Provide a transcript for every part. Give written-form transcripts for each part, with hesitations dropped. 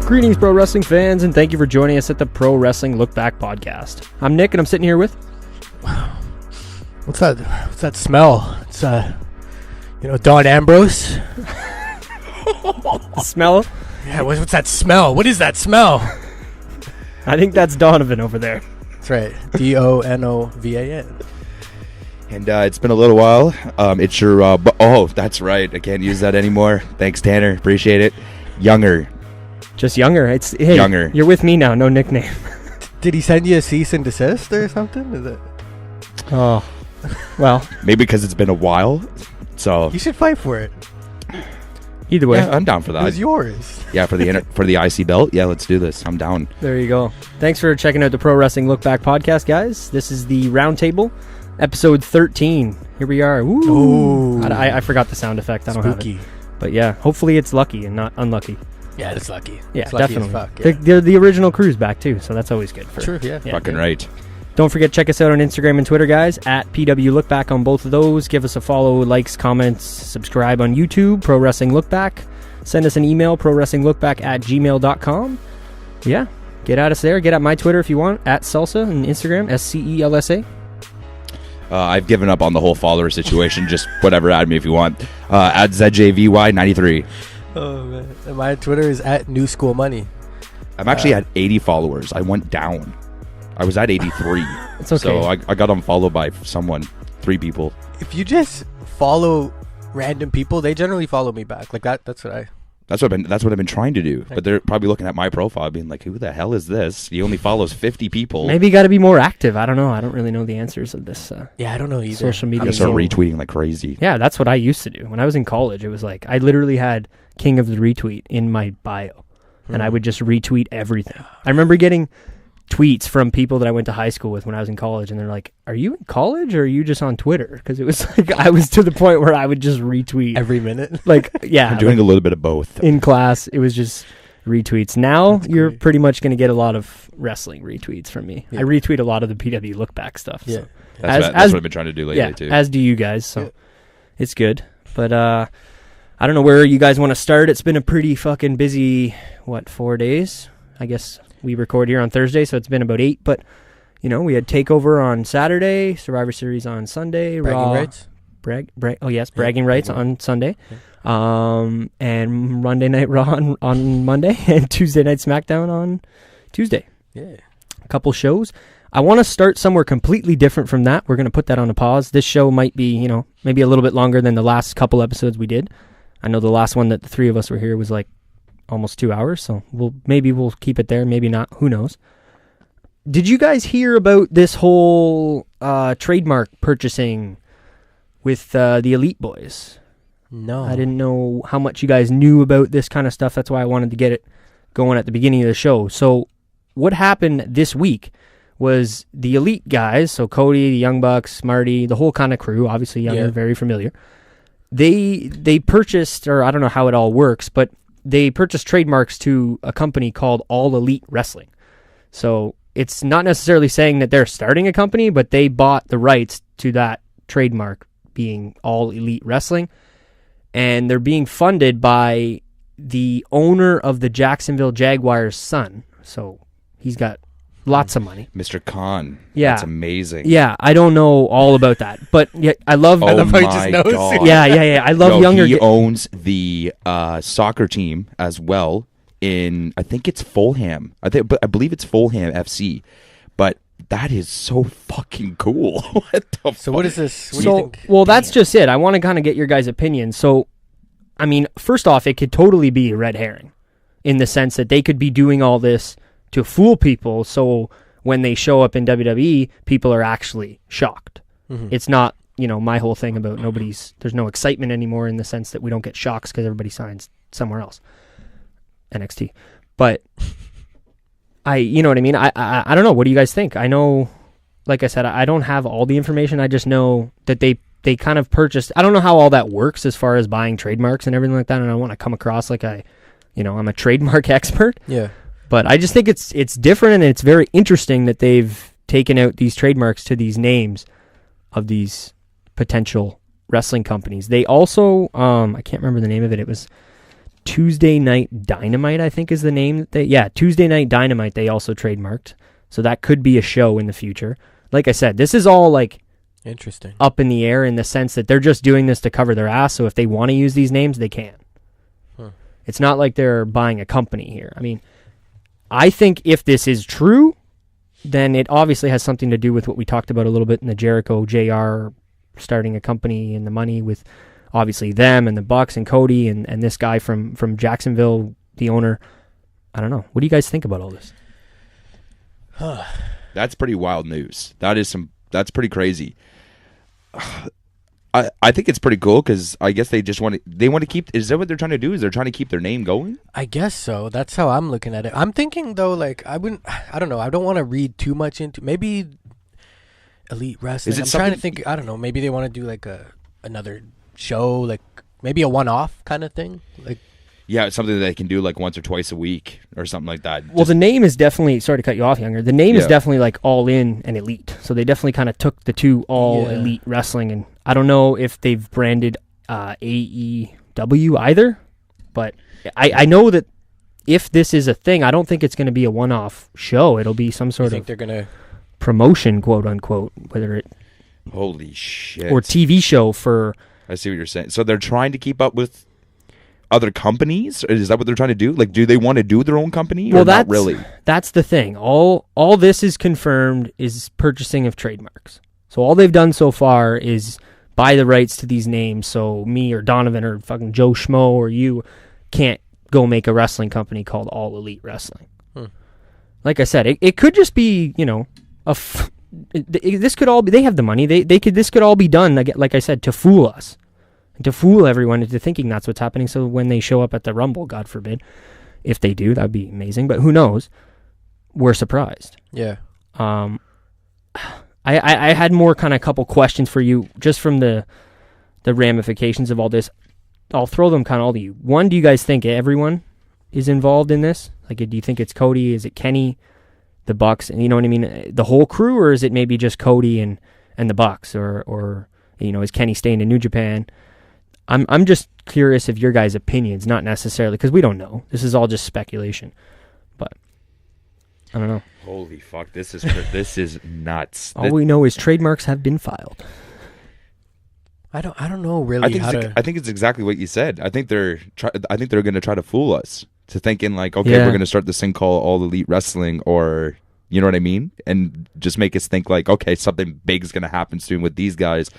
Greetings, pro wrestling fans, and thank you for joining us at the Pro Wrestling LookBack Podcast. I'm Nick, and I'm sitting here with... What's that smell? It's Don Ambrose. Smell? Yeah, what's that smell? What is that smell? I think that's Donovan over there. That's right. Donovan. And it's been a little while. It's your... that's right. I can't use that anymore. Thanks, Tanner. Appreciate it. Younger. Just younger. Hey, Younger. You're with me now. No nickname. Did he send you a cease and desist or something? Is it? Oh, well. Maybe because it's been a while. So You should fight for it. Either way. yeah, I'm down for that. It was yours. Yeah, for the IC belt. Yeah, let's do this. I'm down. There you go. Thanks for checking out the Pro Wrestling LookBack Podcast, guys. This is the Roundtable, episode 13. Here we are. Ooh. I forgot the sound effect. I don't have it. But yeah, hopefully it's lucky and not unlucky. Yeah, it's lucky. Yeah, it's lucky definitely. As fuck, yeah. The original crew's back too, so that's always good. True, yeah. Fucking right. Don't forget to check us out on Instagram and Twitter, guys, at PW Lookback on both of those. Give us a follow, likes, comments, subscribe on YouTube, Pro Wrestling Lookback. Send us an email, prowrestlinglookback@gmail.com. Yeah, get at us there. Get at my Twitter if you want, at Salsa, and Instagram, SCELSA. I've given up on the whole follower situation. Just whatever, add me if you want. At ZJVY93. Oh, man. And my Twitter is at New School Money. I'm actually at 80 followers. I went down. I was at 83. It's okay. So I got unfollowed by 3 people. If you just follow random people, they generally follow me back. Like that. That's what That's what I've been trying to do. But they're probably looking at my profile being like, who the hell is this? He only follows 50 people. Maybe you got to be more active. I don't know. I don't really know the answers of this yeah, I don't know either. social media. I'm going to start retweeting like crazy. Yeah, that's what I used to do. When I was in college, it was like, I literally had King of the Retweet in my bio. And I would just retweet everything. I remember getting tweets from people that I went to high school with when I was in college, and they're like, are you in college or are you just on Twitter? Because it was like, I was to the point where I would just retweet. Every minute? Like, yeah. I'm doing a little bit of both. In class, it was just retweets. Now, you're pretty much going to get a lot of wrestling retweets from me. Yeah. I retweet a lot of the PW Lookback stuff. Yeah. So. That's what I've been trying to do lately, too. As do you guys, so it's good. But, I don't know where you guys want to start. It's been a pretty fucking busy, 4 days? I guess we record here on Thursday, so it's been about 8. But, we had TakeOver on Saturday, Survivor Series on Sunday. Bragging rights? Bragging rights on Sunday. Yeah. And Monday Night Raw on Monday, and Tuesday Night Smackdown on Tuesday. Yeah. A couple shows. I want to start somewhere completely different from that. We're going to put that on a pause. This show might be, maybe a little bit longer than the last couple episodes we did. I know the last one that the 3 of us were here was like almost 2 hours, so we'll keep it there, maybe not, who knows. Did you guys hear about this whole trademark purchasing with the Elite Boys? No. I didn't know how much you guys knew about this kind of stuff. That's why I wanted to get it going at the beginning of the show. So what happened this week was the Elite guys, so Cody, the Young Bucks, Marty, the whole kind of crew, obviously Younger, very familiar. They purchased, or I don't know how it all works, but they purchased trademarks to a company called All Elite Wrestling. So it's not necessarily saying that they're starting a company, but they bought the rights to that trademark being All Elite Wrestling. And they're being funded by the owner of the Jacksonville Jaguars' son. So he's got lots of money. Mr. Khan. Yeah. That's amazing. Yeah, I don't know all about that. But yeah, I love... Oh, I love my God. Yeah. I love Younger... He owns the soccer team as well in... I think it's Fulham. I believe it's Fulham FC. But that is so fucking cool. What the fuck? So what is this? What do you think? Well, that's just it. I want to kind of get your guys' opinion. So, I mean, first off, it could totally be a red herring in the sense that they could be doing all this to fool people, so when they show up in WWE, people are actually shocked. Mm-hmm. It's not, my whole thing about there's no excitement anymore in the sense that we don't get shocks because everybody signs somewhere else. NXT. But you know what I mean? I don't know. What do you guys think? I know, like I said, I don't have all the information. I just know that they kind of purchased, I don't know how all that works as far as buying trademarks and everything like that, and I want to come across like I'm a trademark expert. Yeah. But I just think it's different, and it's very interesting that they've taken out these trademarks to these names of these potential wrestling companies. They also, I can't remember the name of it. It was Tuesday Night Dynamite, I think is the name. Tuesday Night Dynamite they also trademarked. So that could be a show in the future. Like I said, this is all like interesting, up in the air in the sense that they're just doing this to cover their ass, so if they want to use these names, they can. It's not like they're buying a company here. I mean, I think if this is true, then it obviously has something to do with what we talked about a little bit in the Jericho JR starting a company and the money with obviously them and the Bucks and Cody and this guy from Jacksonville, the owner. I don't know. What do you guys think about all this? That's pretty wild news. That's pretty crazy. I think it's pretty cool because I guess they want to keep. Is that what they're trying to do? Is they're trying to keep their name going? I guess so. That's how I'm looking at it. I'm thinking though, like I don't know. I don't want to read too much into maybe Elite Wrestling. I'm trying to think. I don't know. Maybe they want to do like another show, like maybe a one-off kind of thing. Like yeah, it's something that they can do like once or twice a week or something like that. Well, the name is definitely, sorry to cut you off, Younger. The name is definitely like All In and Elite. So they definitely kind of took the two All Elite Wrestling, and I don't know if they've branded AEW either, but I know that if this is a thing, I don't think it's going to be a one-off show. It'll be some sort of they're gonna promotion, quote unquote, whether it holy shit or TV show for. I see what you're saying. So they're trying to keep up with other companies? Is that what they're trying to do? Like, do they want to do their own company? Well, not really. That's the thing. All this is confirmed is purchasing of trademarks. So all they've done so far is buy the rights to these names. So me or Donovan or fucking Joe Schmo or you can't go make a wrestling company called All Elite Wrestling. Like I said, it could just be, this could all be. They have the money. This could all be done. Like I said, to fool us. To fool everyone into thinking that's what's happening, so when they show up at the Rumble, God forbid, if they do, that'd be amazing. But who knows? We're surprised. Yeah. I had more kind of couple questions for you just from the ramifications of all this. I'll throw them kind of all to you. One, do you guys think everyone is involved in this? Like, do you think it's Cody? Is it Kenny, the Bucks, and you know what I mean, the whole crew, or is it maybe just Cody and the Bucks, or is Kenny staying in New Japan? I'm just curious of your guys' opinions, not necessarily, because we don't know. This is all just speculation. But I don't know. Holy fuck, this is nuts. Oh, All we know is trademarks have been filed. I don't know really I think it's exactly what you said. I think they're going to try to fool us to thinking like, okay, we're going to start this thing called All Elite Wrestling, or you know what I mean, and just make us think like, okay, something big is going to happen soon with these guys,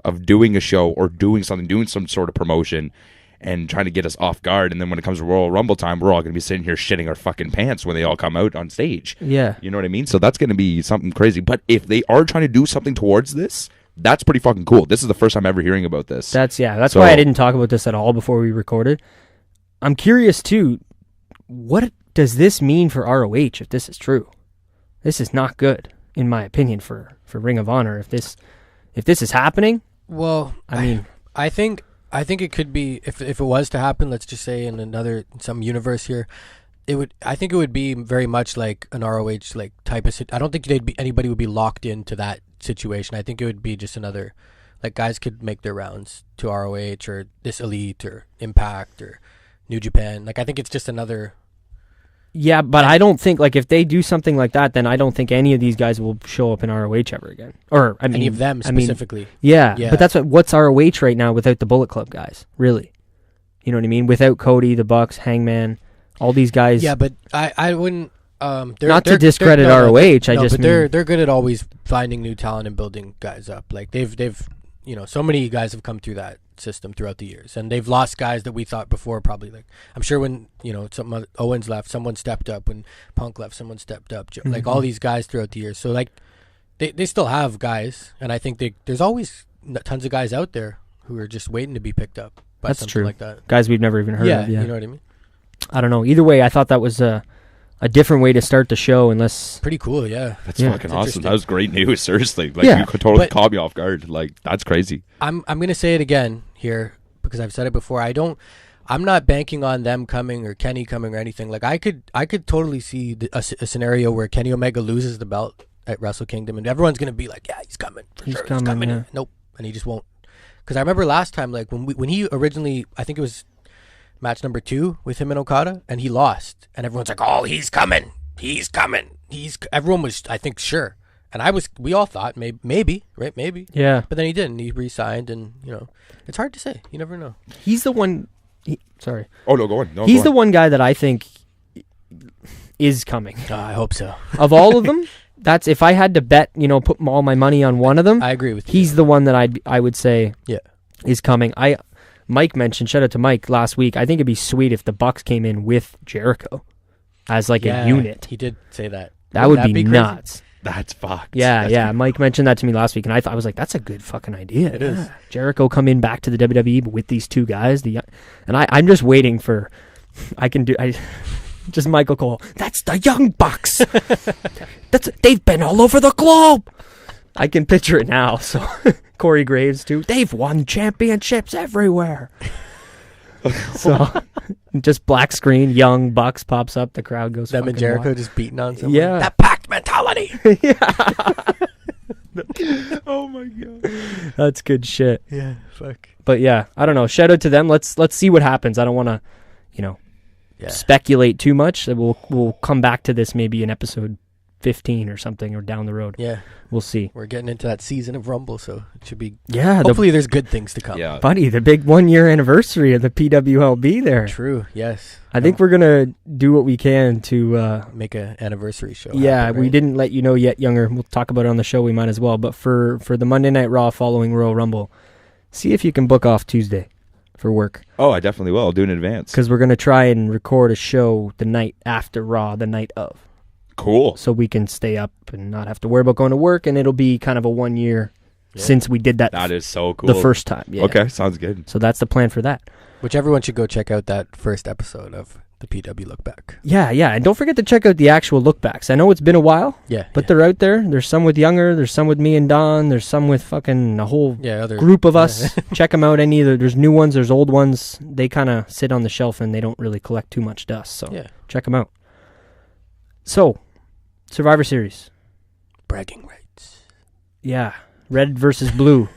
of doing a show or doing some sort of promotion and trying to get us off guard. And then when it comes to Royal Rumble time, we're all going to be sitting here shitting our fucking pants when they all come out on stage. Yeah. You know what I mean? So that's going to be something crazy. But if they are trying to do something towards this, that's pretty fucking cool. This is the first time ever hearing about this. That's why I didn't talk about this at all before we recorded. I'm curious too, what does this mean for ROH if this is true? This is not good, in my opinion, for Ring of Honor. If this is happening, well, I think it could be if it was to happen. Let's just say in some universe here, I think it would be very much like an ROH like type of. I don't think anybody would be locked into that situation. I think it would be just another, like, guys could make their rounds to ROH or this Elite or Impact or New Japan. Like, I think it's just another. Yeah, but I don't think, like, if they do something like that, then I don't think any of these guys will show up in ROH ever again. Or, I mean, any of them specifically. Yeah, but that's what's ROH right now without the Bullet Club guys, really. You know what I mean? Without Cody, the Bucks, Hangman, all these guys. Yeah, but I wouldn't. Not to discredit ROH, they're good at always finding new talent and building guys up. Like they've so many guys have come through that system throughout the years, and they've lost guys that we thought before probably, like, I'm sure when Owens left, someone stepped up. When Punk left, someone stepped up. Like all these guys throughout the years. So like they still have guys, and I think there's always tons of guys out there who are just waiting to be picked up by That's something true. like that. Guys we've never even heard of. Yeah, you know what I mean? I don't know. Either way, I thought that was a different way to start the show, unless... Pretty cool, yeah. That's fucking awesome. That was great news, seriously. Like, you could totally caught me off guard. Like, that's crazy. I'm going to say it again here, because I've said it before. I'm not banking on them coming or Kenny coming or anything. Like, I could totally see a scenario where Kenny Omega loses the belt at Wrestle Kingdom, and everyone's going to be like, yeah, he's coming. He's coming. Yeah. Nope. And he just won't. Because I remember last time, like, when he originally, I think it was match number 2 with him and Okada, and he lost. And everyone's like, "Oh, he's coming. He's coming." Everyone was, I think, sure. And we all thought maybe, right? Maybe. Yeah. But then he didn't. He re-signed, and it's hard to say. You never know. He's the one. Sorry. Oh no, go on. No, he's the one guy that I think is coming. I hope so. Of all of them, that's if I had to bet, put all my money on one of them. I agree with you. He's the one that I would say yeah. is coming. Mike mentioned, shout out to Mike last week. I think it'd be sweet if the Bucks came in with Jericho as like a unit. He did say that. That would be nuts. That's fucked. Yeah. Mike mentioned that to me last week, and I was like, that's a good fucking idea. It is. Jericho come in back to the WWE but with these two guys. I'm just waiting for. Just Michael Cole. That's the Young Bucks. They've been all over the globe. I can picture it now. So Corey Graves too. They've won championships everywhere. So just black screen, Young Bucks pops up. The crowd goes. Them and Jericho wild. just beating on someone. Yeah. That pact mentality. Yeah. Oh my god. That's good shit. Yeah. Fuck. But yeah, I don't know. Shout out to them. Let's see what happens. I don't want to, speculate too much. We'll come back to this maybe in episode 15 or something, or down the road. Yeah. We'll see. We're getting into that season of Rumble, so it should be. Yeah. Hopefully, there's good things to come. Yeah. Buddy, the big 1 year anniversary of the PWLB there. True. Yes. I think we're gonna do what we can to make an anniversary show. Yeah, happen, right? we didn't let you know yet, Younger. We'll talk about it on the show. We might as well. But for the Monday Night Raw following Royal Rumble, see if you can book off Tuesday for work. Oh, I definitely will. I'll do it in advance. Because we're gonna try and record a show the night after Raw, the night of. Cool. So we can stay up and not have to worry about going to work, and it'll be kind of a 1 year since we did that. That is so cool. The first time. Yeah. Okay, sounds good. So that's the plan for that. Which everyone should go check out that first episode of the PW Look Back. Yeah, and don't forget to check out the actual look backs. I know it's been a while. Yeah. But they're out there. There's some with Younger. There's some with me and Don. There's some with fucking a whole group of us. Check them out. There's new ones. There's old ones. They kind of sit on the shelf and they don't really collect too much dust. So check them out. So, Survivor Series. Bragging rights. Yeah. Red versus blue.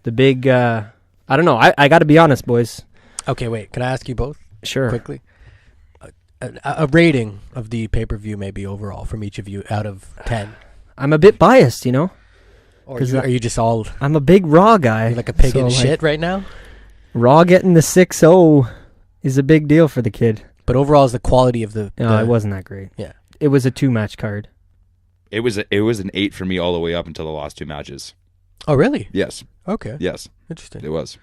The big, I don't know. I got to be honest, boys. Okay, wait. Can I ask you both? Sure. Quickly. A rating of the pay-per-view maybe overall from each of you out of 10. I'm a bit biased, Or are you just all... I'm a big Raw guy. You're like a pig in shit right now? Raw getting the 6-0 is a big deal for the kid. But overall is the quality of the... No, it wasn't that great. Yeah. It was a 2-match card. It was an 8 for me all the way up until the last 2 matches. Oh, really? Yes. Okay. Yes. Interesting. It was.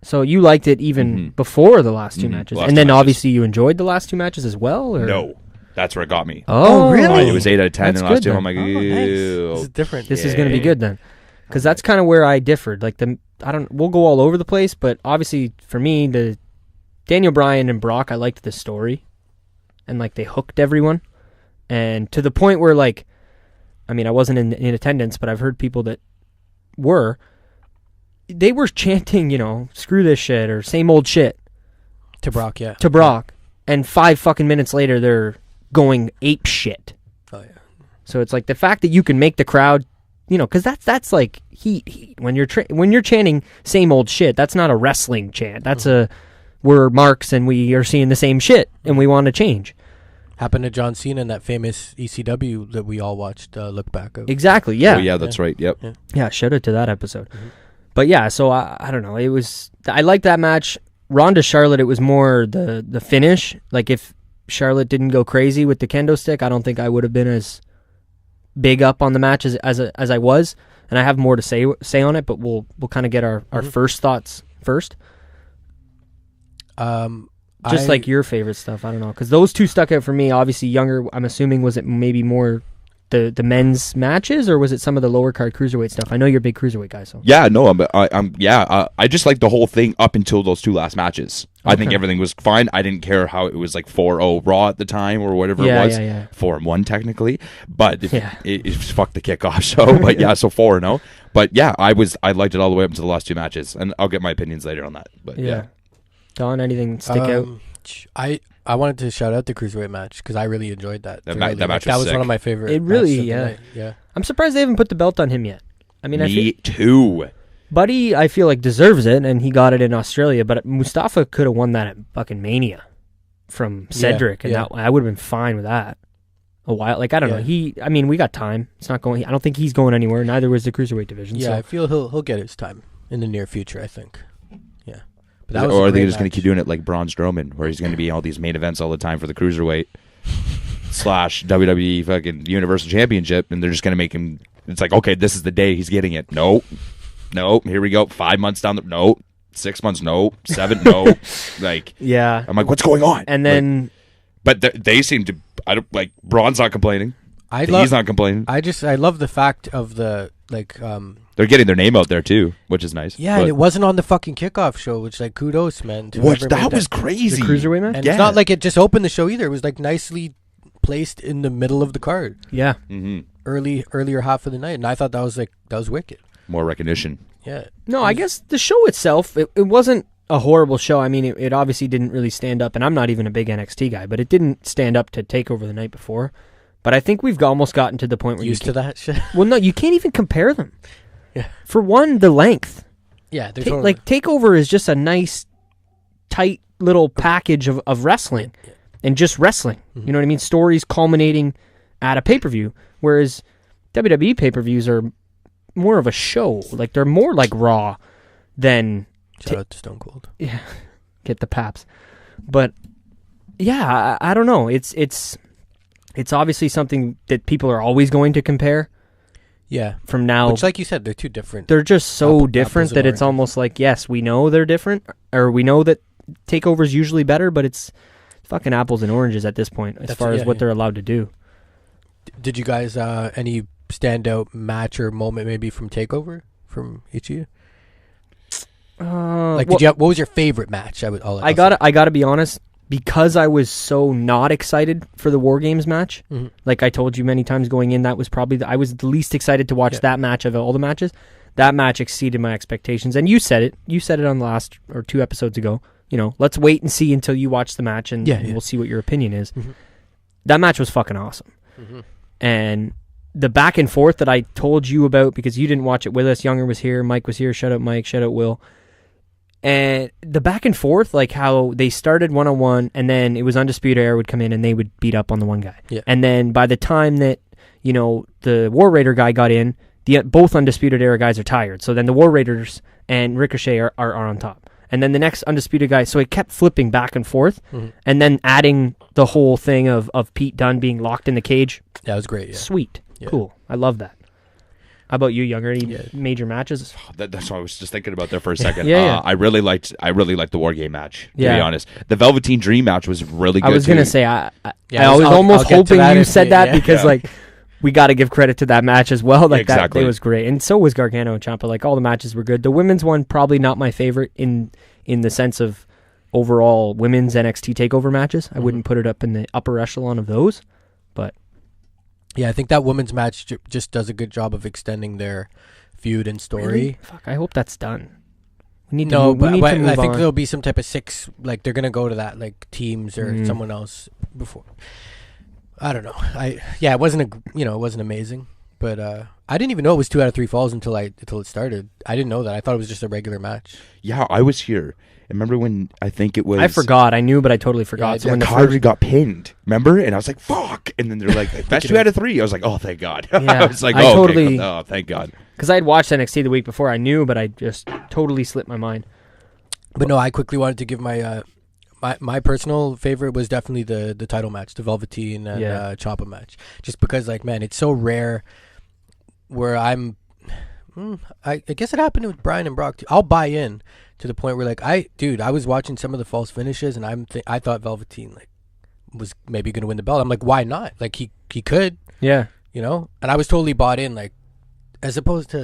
So you liked it even before the last 2 matches, Last and then 2 matches. Obviously you enjoyed the last 2 matches as well. Or? No, that's where it got me. Oh, really? It was 8 out of 10 That's in the last good 2. then. I'm like, Oh, nice. ew. This is different. This is going to be good then, because that's kind of where I differed. Like we'll go all over the place, but obviously for me, the Daniel Bryan and Brock, I liked the story, and like they hooked everyone, and to the point where like, I mean, I wasn't in attendance, but I've heard people that were. They were chanting, screw this shit or same old shit. To Brock, yeah. To Brock. And 5 fucking minutes later, they're going ape shit. Oh, yeah. So it's like the fact that you can make the crowd, because that's like heat. When you're chanting same old shit, that's not a wrestling chant. That's we're marks and we are seeing the same shit and we want to change. Happened to John Cena in that famous ECW that we all watched Look Back of. Exactly, yeah. Oh, yeah, that's right. Yep. Yeah, shout out to that episode. Mm-hmm. But yeah, so I don't know. I liked that match. Ronda Charlotte, it was more the finish. Like if Charlotte didn't go crazy with the kendo stick, I don't think I would have been as big up on the match as I was. And I have more to say on it, but we'll kind of get our first thoughts first. Like your favorite stuff. I don't know, because those two stuck out for me. Obviously, Younger. I'm assuming was it maybe more the men's matches, or was it some of the lower card cruiserweight stuff? I know you're a big cruiserweight guy, so yeah, no, I just like the whole thing up until those 2 last matches. Okay. I think everything was fine. I didn't care how it was like 4-0 Raw at the time or whatever it was. 4-1 technically, but it fucked the kickoff show. But so 4-0. But yeah, I liked it all the way up until the last 2 matches, and I'll get my opinions later on that. But yeah. Don, anything stick out? I wanted to shout out the cruiserweight match because I really enjoyed that. That match was sick. one of my favorite. It really, matches of the night. Yeah. I'm surprised they haven't put the belt on him yet. I mean, me too. Buddy, I feel like deserves it, and he got it in Australia. But Mustafa could have won that at fucking Mania from Cedric, and that I would have been fine with that. A while, like I don't know. We got time. It's not going. I don't think he's going anywhere. Neither was the cruiserweight division. Yeah, so. I feel he'll get his time in the near future. I think. Yeah, but or are they just going to keep doing it like Braun Strowman, where he's going to be in all these main events all the time for the cruiserweight / WWE fucking Universal Championship, and they're just going to make him. It's like, okay, this is the day he's getting it. No, here we go. 5 months down the 6 months. No, 7. No, like yeah. I'm like, what's going on? And then, but they seem to. I don't like Braun's not complaining. He's not complaining. I love the fact of the like. They're getting their name out there too, which is nice. Yeah, and it wasn't on the fucking kickoff show, which like kudos, man. That was crazy. The cruiserweight match. And it's not like it just opened the show either. It was like nicely placed in the middle of the card. Yeah. Mm-hmm. Earlier half of the night, and I thought that was wicked. More recognition. Yeah. No, I guess the show itself, it wasn't a horrible show. I mean, it obviously didn't really stand up, and I'm not even a big NXT guy, but it didn't stand up to TakeOver the night before. But I think we've almost gotten to the point where used to that shit. Well, no, you can't even compare them. Yeah. For one, the length. Yeah, like TakeOver is just a nice, tight little package of wrestling, and just wrestling. Mm-hmm. You know what I mean? Stories culminating at a pay-per-view, whereas WWE pay-per-views are more of a show. Like they're more like Raw than. Shout out to Stone Cold. Yeah, get the paps. But yeah, I don't know. It's obviously something that people are always going to compare. Yeah. From now, which, like you said, they're two different. They're just so different that it's almost like, yes, we know they're different, or we know that TakeOver's usually better, but it's fucking apples and oranges at this point as far as what they're allowed to do. Did you guys any standout match or moment maybe from TakeOver from each of you? What was your favorite match? I gotta be honest, because I was so not excited for the War Games match. Mm-hmm. Like I told you many times going in, that was probably I was the least excited to watch that match of all the matches. That match exceeded my expectations, and you said it on the last or 2 episodes ago. You know, let's wait and see until you watch the match, and we'll see what your opinion is. Mm-hmm. That match was fucking awesome, and the back and forth that I told you about, because you didn't watch it with us. Younger was here, Mike was here. Shout out Mike, shout out Will. And the back and forth, like how they started 1-on-1, and then it was Undisputed Era would come in and they would beat up on the one guy. Yeah. And then by the time that, the War Raider guy got in, both Undisputed Era guys are tired. So then the War Raiders and Ricochet are on top. And then the next Undisputed guy, so it kept flipping back and forth, and then adding the whole thing of Pete Dunne being locked in the cage. That was great, yeah. Sweet. Yeah. Cool. I love that. How about you, Younger? Any major matches? That's what I was just thinking about there for a second. Yeah. I really liked the War Game match, to be honest. The Velveteen Dream match was really good. I was going to say, I was almost hoping you said that because, we got to give credit to that match as well. Like exactly. That, it was great. And so was Gargano and Ciampa. Like, all the matches were good. The women's one, probably not my favorite in the sense of overall women's NXT TakeOver matches. I wouldn't put it up in the upper echelon of those, but... Yeah, I think that women's match just does a good job of extending their feud and story. Really? Fuck, I hope that's done. We need to move I think on. There'll be some type of 6, like they're gonna go to that like teams or someone else before. I don't know. It wasn't amazing, but I didn't even know it was 2 out of 3 falls until it started. I didn't know that. I thought it was just a regular match. Yeah, I was here. Remember when I think it was... I forgot. I knew, but I totally forgot. Yeah, so when the card got pinned, remember? And I was like, fuck! And then they're like, that's 2 out of 3. I was like, oh, thank God. Yeah, I was like, okay. Oh, thank God. Because I had watched NXT the week before. I knew, but I just totally slipped my mind. But no, I quickly wanted to give my personal favorite was definitely the title match, the Velveteen and Ciampa match. Just because, like, man, it's so rare where I guess it happened with Brian and Brock too. I'll buy in to the point where, like, I was watching some of the false finishes, and I thought Velveteen was maybe going to win the belt. I'm like, why not? Like, he could, and I was totally bought in, like, as opposed to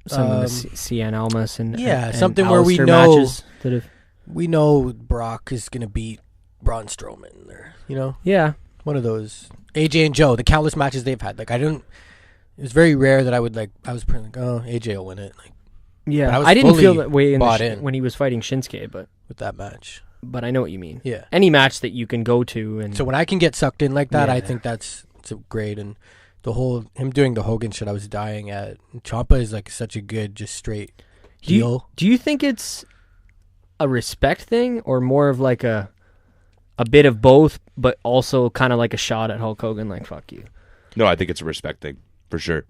some of the CN Almas and something and where we Alistair know matches that have... we know Brock is going to beat Braun Strowman, or one of those AJ and Joe, the countless matches they've had. Like, it was very rare that I was pretty like, oh, AJ will win it. Like, yeah, I didn't feel that way when he was fighting Shinsuke, but with that match. But I know what you mean. Yeah, any match that you can go to, and so when I can get sucked in like that, I think that's great. And him doing the Hogan shit, I was dying at. Ciampa is like such a good, just straight heel. Do you think it's a respect thing or more of like a bit of both, but also kind of like a shot at Hulk Hogan, like fuck you? No, I think it's a respect thing for sure.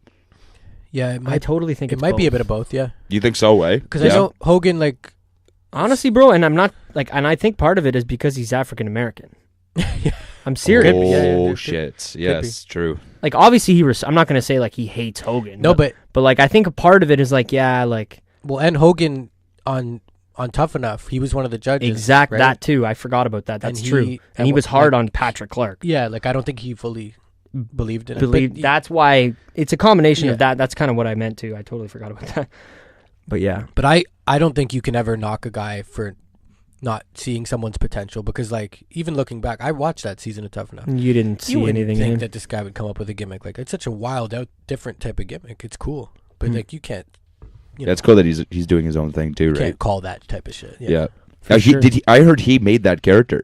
Yeah, I totally think it might be a bit of both. Yeah, You think so, eh? because I know Hogan like. Honestly, bro, and I'm not like, and I think part of it is because he's African American. I'm serious. Oh shit! Yes, true. Like obviously I'm not gonna say like he hates Hogan. No, but like I think a part of it is like like. Well, and Hogan on Tough Enough, he was one of the judges. Exactly, right? that too. I forgot about that. That's true. And he was hard on Patrick Clark. Yeah, like I don't think he fully believed in it. That's why it's a combination of that. That's kind of what I meant to. I totally forgot about that. But yeah. But I don't think you can ever knock a guy for not seeing someone's potential, because like even looking back, I watched that season of Tough Enough. You didn't see anything in him. That this guy would come up with a gimmick like it's such a wild out different type of gimmick. It's cool, but like you can't. It's cool that he's doing his own thing too, right? Can't call that type of shit. Yeah. Sure. I heard he made that character.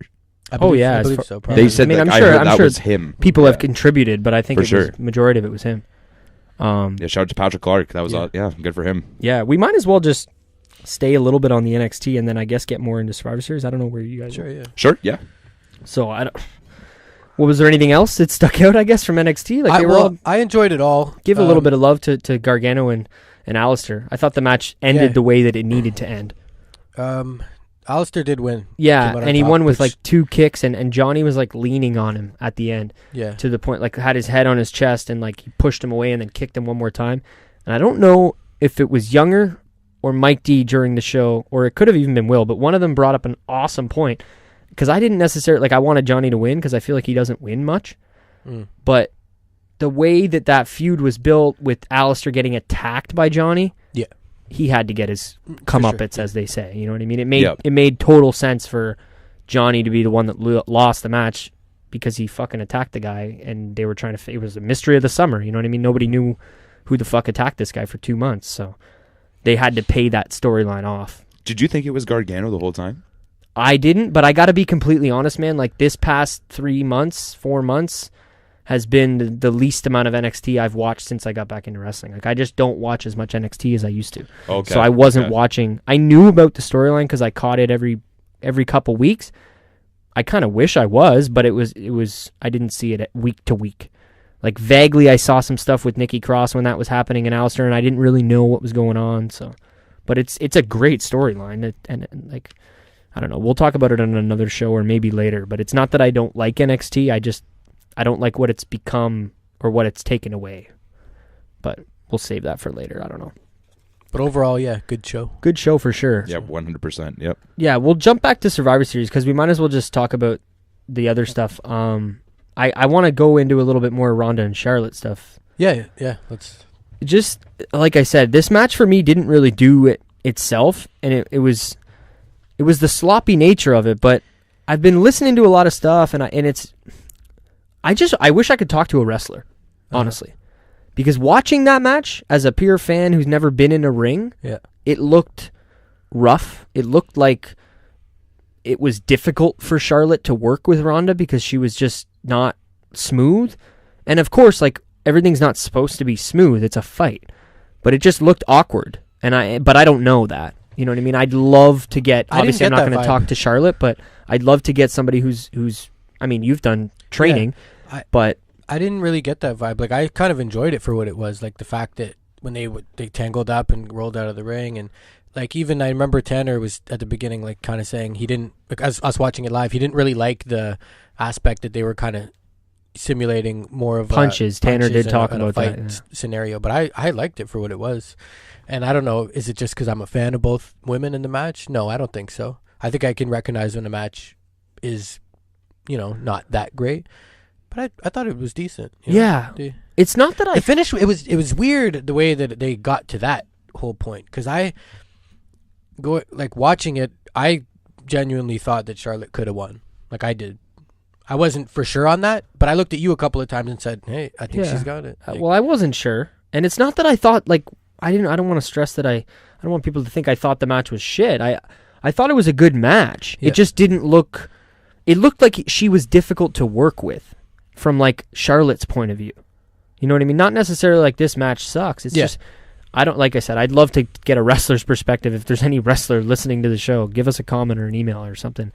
I believe so. Probably. They said I mean, that. I'm sure that was him. People have contributed, but I think For majority of it was him. Yeah, shout out to Patrick Clark. That was good for him. Yeah, we might as well just stay a little bit on the NXT and then I guess get more into Survivor Series. I don't know where you guys are. Sure, yeah. So Well, was there anything else that stuck out, I guess, from NXT? Like I enjoyed it all. Give a little bit of love to Gargano and Alistair. I thought the match ended the way that it needed to end. Alistair did win. Yeah, and he won with like 2 kicks, and Johnny was like leaning on him at the end. Yeah. To the point, like had his head on his chest and like he pushed him away and then kicked him one more time. And I don't know if it was Younger or Mike D during the show, or it could have even been Will, but one of them brought up an awesome point. Because I didn't necessarily, like I wanted Johnny to win because I feel like he doesn't win much. But the way that feud was built with Alistair getting attacked by Johnny, he had to get his comeuppance, as they say. You know what I mean? It made total sense for Johnny to be the one that lost the match because he fucking attacked the guy, and they were trying to. It was a mystery of the summer. You know what I mean? Nobody knew who the fuck attacked this guy for 2 months, so they had to pay that storyline off. Did you think it was Gargano the whole time? I didn't, but I got to be completely honest, man. Like this past 4 months has been the least amount of NXT I've watched since I got back into wrestling. Like I just don't watch as much NXT as I used to. Okay. So I wasn't watching. I knew about the storyline because I caught it every couple weeks. I kind of wish I was, but it was. I didn't see it week to week. Like vaguely, I saw some stuff with Nikki Cross when that was happening in Alistair, and I didn't really know what was going on. So, but it's a great storyline, and like. I don't know. We'll talk about it on another show or maybe later, but it's not that I don't like NXT. I don't like what it's become or what it's taken away. But we'll save that for later. I don't know. But overall, yeah, good show. Good show for sure. Yeah, 100%. Yep. Yeah, we'll jump back to Survivor Series because we might as well just talk about the other stuff. I want to go into a little bit more Ronda and Charlotte stuff. Yeah. Let's. Just like I said, this match for me didn't really do it itself, and it was the sloppy nature of it, but I've been listening to a lot of stuff, and I wish I could talk to a wrestler, honestly, because watching that match as a pure fan who's never been in a ring, it looked rough. It looked like it was difficult for Charlotte to work with Ronda because she was just not smooth, and of course, like everything's not supposed to be smooth. It's a fight, but it just looked awkward, but I don't know that. You know what I mean? I'd love to get. Obviously, I'm not going to talk to Charlotte, but I'd love to get somebody who's. I mean, you've done training, but I didn't really get that vibe. Like I kind of enjoyed it for what it was. Like the fact that when they tangled up and rolled out of the ring, and like even I remember Tanner was at the beginning like kind of saying he didn't. Like us watching it live, he didn't really like the aspect that they were kind of simulating more of punches. Tanner did talk about that scenario, but I liked it for what it was. And I don't know, is it just because I'm a fan of both women in the match? No, I don't think so. I think I can recognize when a match is, not that great. But I thought it was decent. Yeah. It's not that the finish, it was weird the way that they got to that whole point. Because watching it, I genuinely thought that Charlotte could have won. Like I did. I wasn't for sure on that, but I looked at you a couple of times and said, hey, I think she's got it. Well, I wasn't sure. And it's not that I thought, like, I don't want to stress that I don't want people to think I thought the match was shit. I thought it was a good match. Yeah. It just didn't look. It looked like she was difficult to work with, from like Charlotte's point of view. You know what I mean? Not necessarily like this match sucks. It's just, I don't, like I said, I'd love to get a wrestler's perspective. If there's any wrestler listening to the show, give us a comment or an email or something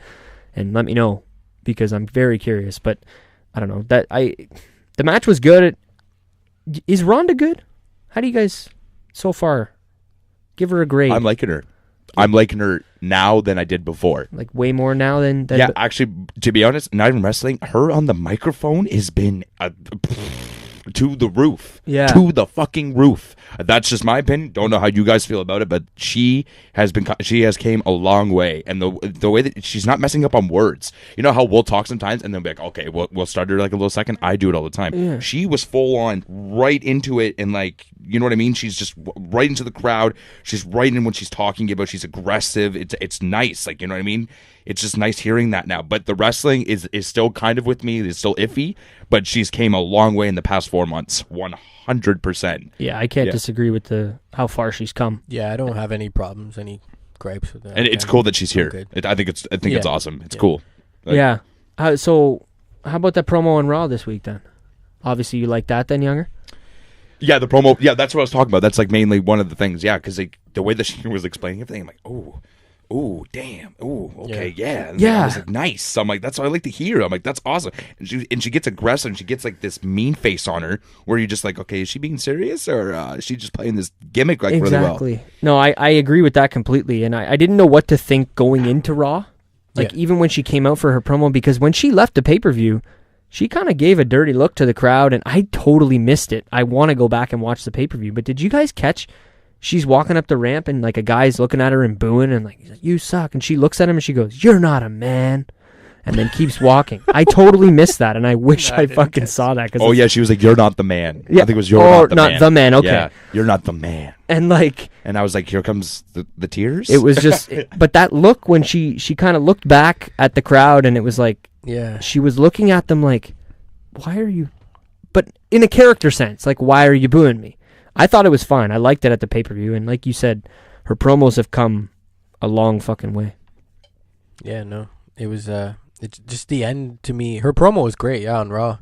and let me know, because I'm very curious. But I don't know. The match was good. Is Ronda good? How do you guys so far give her a grade? I'm liking her. I'm liking her now than I did before. Like way more now than yeah, actually, to be honest, not even wrestling, her on the microphone has been to the roof. Yeah. To the fucking roof. That's just my opinion. Don't know how you guys feel about it, but she has came a long way. And the way that she's not messing up on words. You know how we'll talk sometimes and then be like, okay, we'll start her like a little second. I do it all the time. Yeah. She was full on right into it and like, you know what I mean? She's just right into the crowd. She's right in when she's talking about. She's aggressive. It's nice. Like, you know what I mean? It's just nice hearing that now. But the wrestling is still kind of with me. It's still iffy. But she's came a long way in the past 4 months. 100%. Yeah, I can't disagree with how far she's come. Yeah, I don't have any problems, any gripes with that. And it's cool that she's here. I think it's awesome. It's cool. Like, yeah. So how about that promo on Raw this week then? Obviously you like that then, Younger? Yeah, the promo. Yeah, that's what I was talking about. That's like mainly one of the things. Yeah, because the way that she was explaining everything, I'm like, oh, damn, oh, okay, yeah. And I was like, nice. I'm like, that's what I like to hear. I'm like, that's awesome. And she gets aggressive, and she gets like this mean face on her, where you're just like, okay, is she being serious, or is she just playing this gimmick like really well? Exactly. No, I agree with that completely, and I didn't know what to think going into Raw, like even when she came out for her promo, because when she left the pay-per-view, she kind of gave a dirty look to the crowd, and I totally missed it. I want to go back and watch the pay-per-view, but did you guys catch? She's walking up the ramp, and like a guy's looking at her and booing, and like, he's like, you suck. And she looks at him, and she goes, you're not a man. And then keeps walking. I totally missed that, and I wish I fucking saw that. Oh, yeah, she was like, you're not the man. Yeah. I think it was, you're not the man. Okay. Yeah, you're not the man. And like... And I was like, here comes the tears? It was just... but that look when she kind of looked back at the crowd, and it was like... Yeah. She was looking at them like, why are you... But in a character sense, like, why are you booing me? I thought it was fine. I liked it at the pay-per-view, and like you said, her promos have come a long fucking way. Yeah, no. It was it's just the end to me. Her promo was great, on Raw.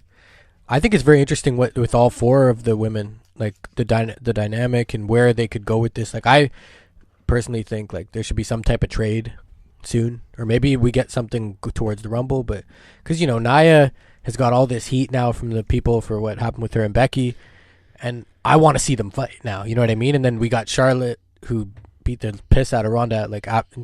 I think it's very interesting with all four of the women, like the dynamic and where they could go with this. Like, I personally think like there should be some type of trade soon, or maybe we get something towards the Rumble, but because Nia has got all this heat now from the people for what happened with her and Becky, and I want to see them fight now. You know what I mean? And then we got Charlotte, who beat the piss out of Ronda, like DQ'd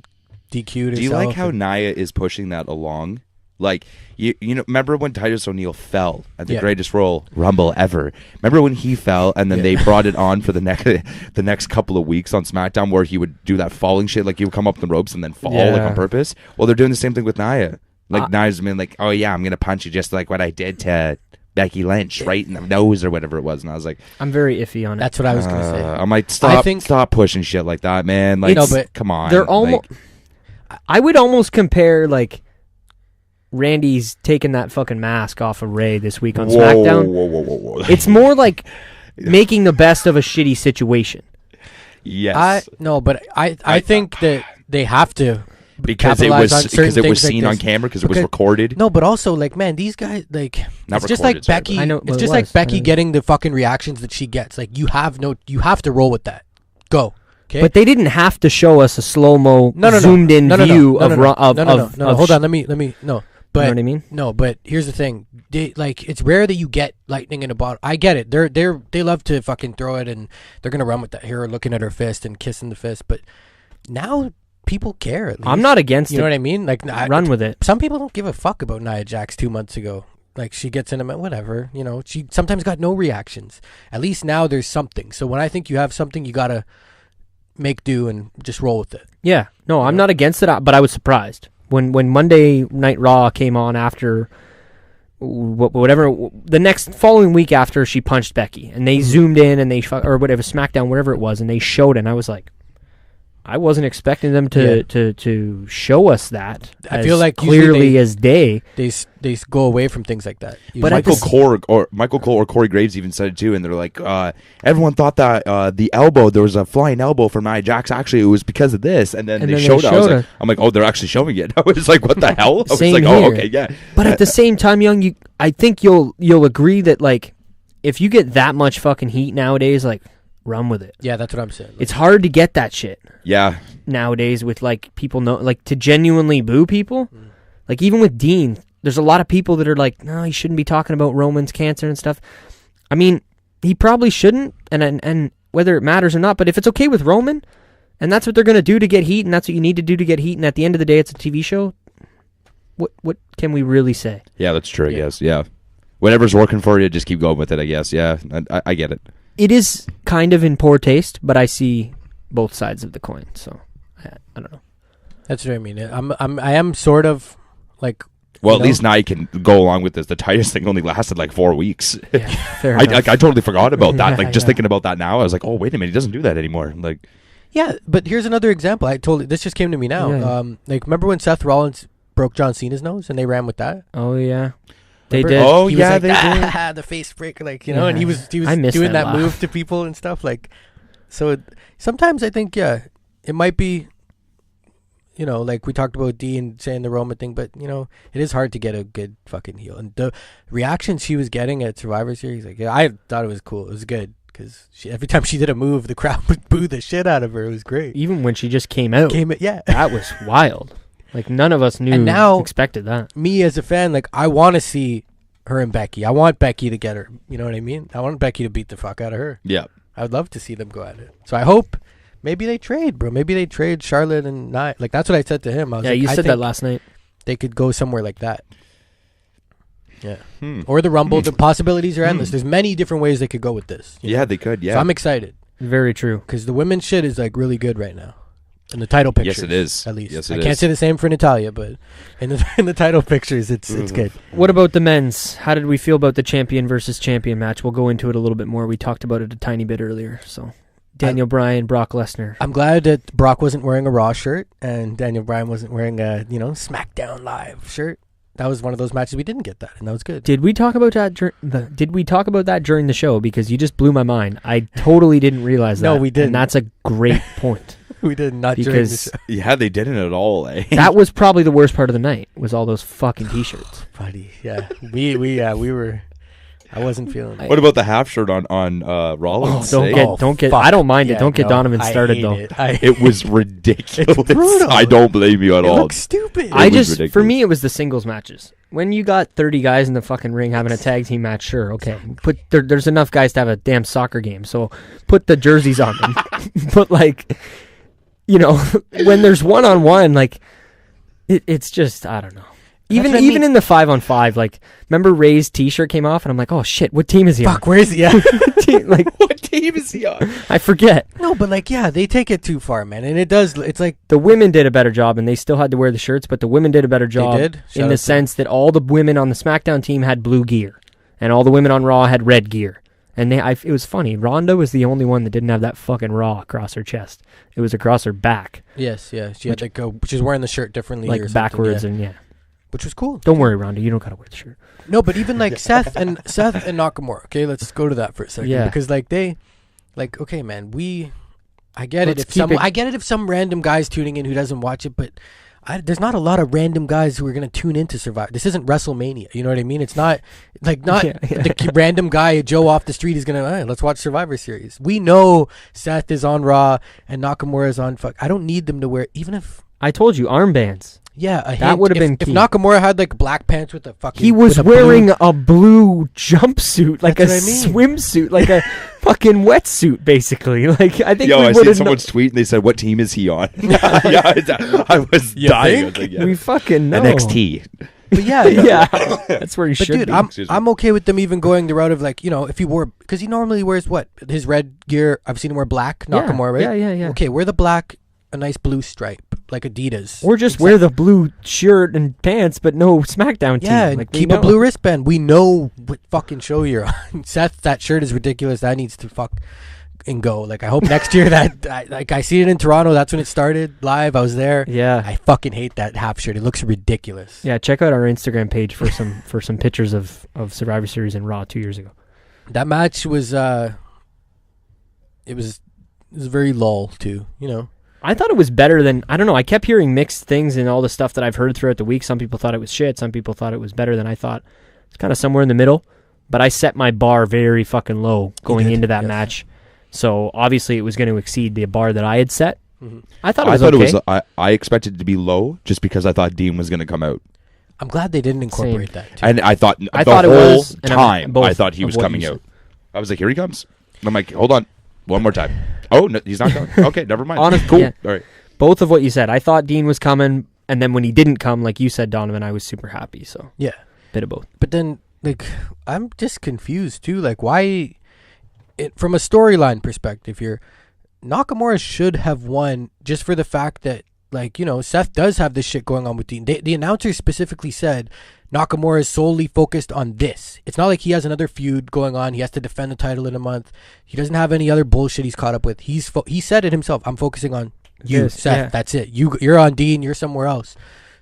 herself. Do you like how Nia is pushing that along? Like, you know, remember when Titus O'Neil fell at the greatest Royal Rumble ever? Remember when he fell, and then they brought it on for the next couple of weeks on SmackDown, where he would do that falling shit, like he would come up the ropes and then fall like on purpose? Well, they're doing the same thing with Nia. Like, Nia's been like, oh yeah, I'm going to punch you just like what I did to Becky Lynch right in the nose or whatever it was. And I was like, I'm very iffy on it. That's what I was going to say. I'm like, stop pushing shit like that, man. Like, but come on. They're almost... I would almost compare, like, Randy's taking that fucking mask off of Ray this week on SmackDown. Whoa. It's more like making the best of a shitty situation. Yes. I think that they have to because it was seen on camera, because it was recorded. No, but also, like, man, these guys, like, not it's just like Becky. I know, it's just like Becky getting the fucking reactions that she gets. Like, you have to roll with that. Go. Okay? But they didn't have to show us a slow-mo, zoomed-in view of... Hold on, let me. No. But, you know what I mean? No, but here's the thing. It's rare that you get lightning in a bottle. I get it. They love to fucking throw it, and they're gonna run with that here, looking at her fist and kissing the fist. But now people care. At least. I'm not against it. You know what I mean? Like, run with it. Some people don't give a fuck about Nia Jax 2 months ago. Like, she gets in them, whatever. You know, she sometimes got no reactions. At least now there's something. So when I think you have something, you gotta make do and just roll with it. Yeah. No, I'm not against it, but I was surprised. When Monday Night Raw came on after whatever, the next following week after she punched Becky, and they zoomed in and or whatever, SmackDown, whatever it was, and they showed it, and I was like, I wasn't expecting them to show us that. I feel like clearly as day. They go away from things like that. But Michael Cole or Corey Graves even said it too, and they're like, everyone thought that the elbow, there was a flying elbow from Nia Jax. Actually, it was because of this, and then they showed it. I'm like, oh, they're actually showing it. I was like, what the hell? I was like, oh, okay, yeah. But at the same time, Young, I think you'll agree that, like, if you get that much fucking heat nowadays, like, run with it. Yeah, that's what I'm saying. It's hard to get that shit. Yeah. Nowadays with, like, people know, like, to genuinely boo people. Like, even with Dean, there's a lot of people that are like, no, he shouldn't be talking about Roman's cancer and stuff. I mean, he probably shouldn't, and whether it matters or not, but if it's okay with Roman, and that's what they're going to do to get heat, and that's what you need to do to get heat, and at the end of the day, it's a TV show, what can we really say? Yeah, that's true, I guess. Yeah. Whatever's working for you, just keep going with it, I guess. Yeah, I get it. It is kind of in poor taste, but I see both sides of the coin, so I don't know. That's what I mean. I am sort of like... Well, at least now you can go along with this. The Titus thing only lasted like 4 weeks. Yeah, fair enough. I totally forgot about that. Like, just thinking about that now, I was like, oh, wait a minute, he doesn't do that anymore. Like... Yeah, but here's another example. This just came to me now. Yeah. Like, remember when Seth Rollins broke John Cena's nose and they ran with that? Oh yeah, they did. Oh he yeah, was like, they did. The face break, like, you know, and he was doing that move to people and stuff. Like, so sometimes I think it might be, you know, like we talked about Dean saying the Roman thing, but you know, it is hard to get a good fucking heel. And the reaction she was getting at Survivor Series, like, I thought it was cool. It was good. Because every time she did a move, the crowd would boo the shit out of her. It was great. Even when she just came out. Yeah. That was wild. Like, none of us expected that. Me as a fan, like, I want to see her and Becky. I want Becky to get her. You know what I mean? I want Becky to beat the fuck out of her. Yeah. I would love to see them go at it. So I hope maybe they trade, bro. Maybe they trade Charlotte and Nia. Like, that's what I said to him. I was you said that last night. They could go somewhere like that. Yeah. Or the Rumble. The possibilities are endless. There's many different ways they could go with this. Yeah, they could, yeah. So I'm excited. Very true. Because the women's shit is, like, really good right now. In the title pictures. Yes, it is. At least. Yes, I can't say the same for Natalia, but in the title pictures, it's good. What about the men's? How did we feel about the champion versus champion match? We'll go into it a little bit more. We talked about it a tiny bit earlier. So, Daniel Bryan, Brock Lesnar. I'm glad that Brock wasn't wearing a Raw shirt and Daniel Bryan wasn't wearing a, Smackdown Live shirt. That was one of those matches we didn't get that, and that was good. Did we talk about that? Did we talk about that during the show? Because you just blew my mind. I totally didn't realize that. No, we didn't. And that's a great point. We did not during the show. Yeah, they didn't at all. Eh? That was probably the worst part of the night. Was all those fucking t-shirts, buddy. Yeah, we were. I wasn't feeling it. What about the half shirt on Rollins? Don't get. I don't mind it. Don't get Donovan started though. It was ridiculous. It's brutal. I don't blame you at all. It looks stupid. For me, it was the singles matches. When you got 30 guys in the fucking ring having a tag team match, sure, okay. There's enough guys to have a damn soccer game, so put the jerseys on them. But like, when there's one-on-one, like, it's just, I don't know. Even in the 5-on-5, like, remember Ray's t-shirt came off, and I'm like, oh shit, what team is he on? Fuck, where is he? Yeah. Like, what team is he on? I forget. No, but like, yeah, they take it too far, man, and it's like the women did a better job, and they still had to wear the shirts, but the women did a better job in the sense that all the women on the SmackDown team had blue gear, and all the women on Raw had red gear. And it was funny. Ronda was the only one that didn't have that fucking Raw across her chest. It was across her back. Yes, yeah. She had to go. She's wearing the shirt differently, like backwards, which was cool. Don't worry, Ronda. You don't gotta wear the shirt. No, but even like Seth and Nakamura. Okay, let's go to that for a second. Yeah. Because okay, man, I get it. I get it if some random guy's tuning in who doesn't watch it, but there's not a lot of random guys who are gonna tune in to Survivor. This isn't WrestleMania. You know what I mean? It's not the random guy Joe off the street is gonna let's watch Survivor Series. We know Seth is on Raw and Nakamura is on. I don't need them to wear, even if I told you armbands. Yeah, that would have been key. If Nakamura had like black pants with a fucking... He was wearing a blue jumpsuit, like a swimsuit, like a fucking wetsuit, basically. Like, I think I seen someone's tweet and they said, what team is he on? I was dying. I was like, we fucking know. NXT. But yeah. That's where he should be. I'm okay with them even going the route of like, if he wore... Because he normally wears what? His red gear. I've seen him wear black, Nakamura, right? Yeah. Okay, wear the black, a nice blue stripe. Like Adidas. Or just wear the blue shirt and pants, but no SmackDown team. Yeah, like keep a blue wristband. We know what fucking show you're on. Seth, that shirt is ridiculous. That needs to fuck and go. Like, I hope next year I see it in Toronto. That's when it started live. I was there. Yeah. I fucking hate that half shirt. It looks ridiculous. Yeah, check out our Instagram page for some pictures of Survivor Series and Raw 2 years ago. That match was it was very lull too, I thought it was better than, I don't know, I kept hearing mixed things in all the stuff that I've heard throughout the week. Some people thought it was shit. Some people thought it was better than I thought. It's kind of somewhere in the middle. but I set my bar very fucking low going into that yes. match. So obviously it was going to exceed the bar that I had set. Mm-hmm. I thought it was okay. I expected it to be low just because I thought Dean was going to come out. I'm glad they didn't incorporate that too. And I thought I the thought it whole was, and time both I thought he of was what coming you out. I was like, here he comes. I'm like, hold on. One more time. Oh, no, he's not coming. Okay, never mind. Honestly, cool. yeah. All right. Both of what you said. I thought Dean was coming, and then when he didn't come, like you said, Donovan, I was super happy. So Yeah. bit of both. But then, like, I'm just confused too. Like, why? From a storyline perspective, here, Nakamura should have won just for the fact that, like, you know, Seth does have this shit going on with Dean. The announcer specifically said Nakamura is solely focused on this. It's not like he has another feud going on. He has to defend the title in a month. He doesn't have any other bullshit he's caught up with. He said it himself. I'm focusing on you, Yes, Seth. yeah. That's it. You're on Dean. You're somewhere else.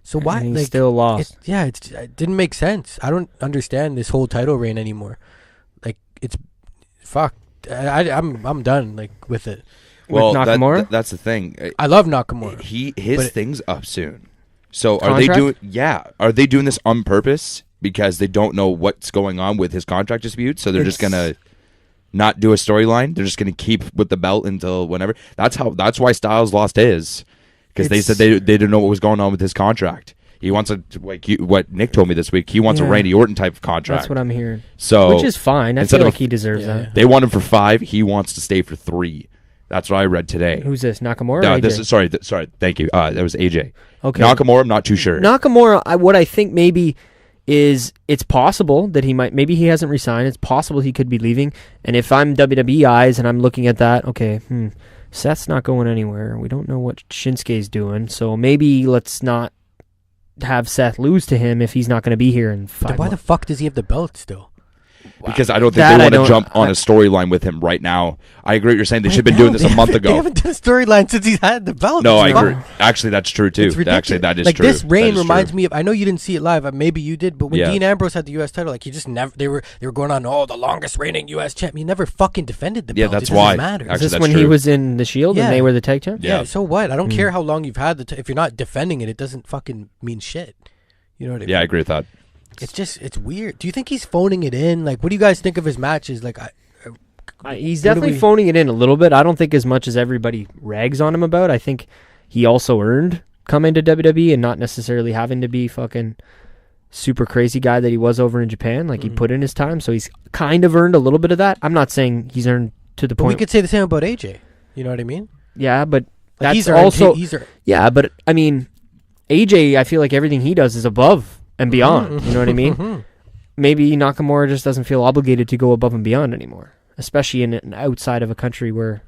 So why? And he Like, still lost. it didn't make sense. I don't understand this whole title reign anymore. Like, it's fuck. I'm done. Like, with it. Well, Nakamura? that's the thing. I love Nakamura. His thing's up soon. So are they doing? Yeah, are they doing this on purpose because they don't know what's going on with his contract dispute? So they're just gonna not do a storyline. They're just gonna keep with the belt until whenever. That's why Styles lost his, because they said they didn't know what was going on with his contract. He wants what Nick told me this week. He wants a Randy Orton type of contract. That's what I'm hearing. So which is fine. I feel like he deserves that. They want him for 5. He wants to stay for 3. That's what I read today. Who's this? Nakamura? No, or AJ? sorry. Thank you. That was AJ. Okay. Nakamura, I'm not too sure. Nakamura, what I think maybe is it's possible that maybe he hasn't resigned. It's possible he could be leaving. And if I'm WWE eyes and I'm looking at that, okay, Seth's not going anywhere. We don't know what Shinsuke's doing. So maybe let's not have Seth lose to him if he's not going to be here in 5 Then why the fuck does he have the belt still? Because I don't think they want to jump on a storyline with him right now. I agree what you're saying. They should have been doing this a month ago. They haven't done a storyline since he's had the belt. No, I agree. Actually, that's true, too. Actually, that is like, true. This reign reminds true. me of, I know you didn't see it live, maybe you did, but when Dean Ambrose had the U.S. title, like, he just never, they were going on, the longest reigning U.S. champ. He never fucking defended the belt. Yeah, that's it why. Matter. Is this when he was in the Shield and they were the tag champs? Yeah, so what? I don't care how long you've had if you're not defending it, it doesn't fucking mean shit. You know what I mean? Yeah, I agree with that. It's weird. Do you think he's phoning it in? Like, what do you guys think of his matches? Like, he's definitely phoning it in a little bit. I don't think as much as everybody rags on him about. I think he also earned coming to WWE and not necessarily having to be fucking super crazy guy that he was over in Japan. Like, he put in his time, so he's kind of earned a little bit of that. I'm not saying he's earned to the point. But we could say the same about AJ. You know what I mean? Yeah, but Like, that's also... He's yeah, but, I mean, AJ, I feel like everything he does is above and beyond. You know what I mean? Maybe Nakamura just doesn't feel obligated to go above and beyond anymore, especially in outside of a country where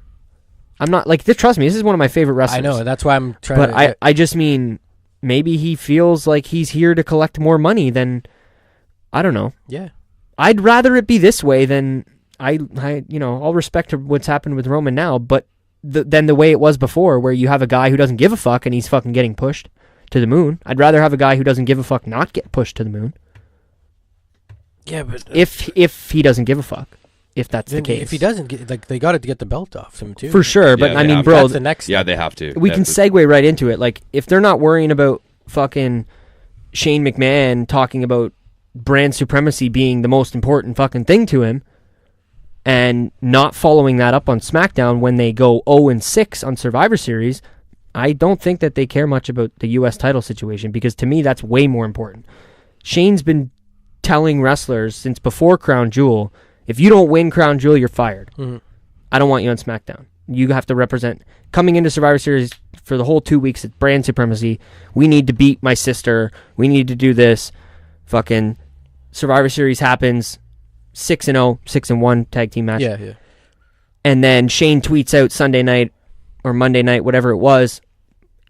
I'm not like. Trust me, this is one of my favorite wrestlers. I know, that's why I'm trying. But I just mean maybe he feels like he's here to collect more money than I don't know. Yeah, I'd rather it be this way than I all respect to what's happened with Roman now, but than the way it was before, where you have a guy who doesn't give a fuck and he's fucking getting pushed to the moon. I'd rather have a guy who doesn't give a fuck not get pushed to the moon. Yeah, but if he doesn't give a fuck, if that's the case. If he doesn't get, like, they got to get the belt off him too. For sure, but I mean, bro, that's the next. Yeah, they have to. We can segue right into it. Like, if they're not worrying about fucking Shane McMahon talking about brand supremacy being the most important fucking thing to him, and not following that up on SmackDown when they go 0-6 on Survivor Series, I don't think that they care much about the U.S. title situation, because to me that's way more important. Shane's been telling wrestlers since before Crown Jewel, if you don't win Crown Jewel, you're fired. I don't want you on SmackDown. You have to represent. Coming into Survivor Series for the whole 2 weeks, it's brand supremacy. We need to beat my sister. We need to do this. Fucking Survivor Series happens. 6-0, 6-1 tag team match. Yeah. And then Shane tweets out Sunday night or Monday night, whatever it was,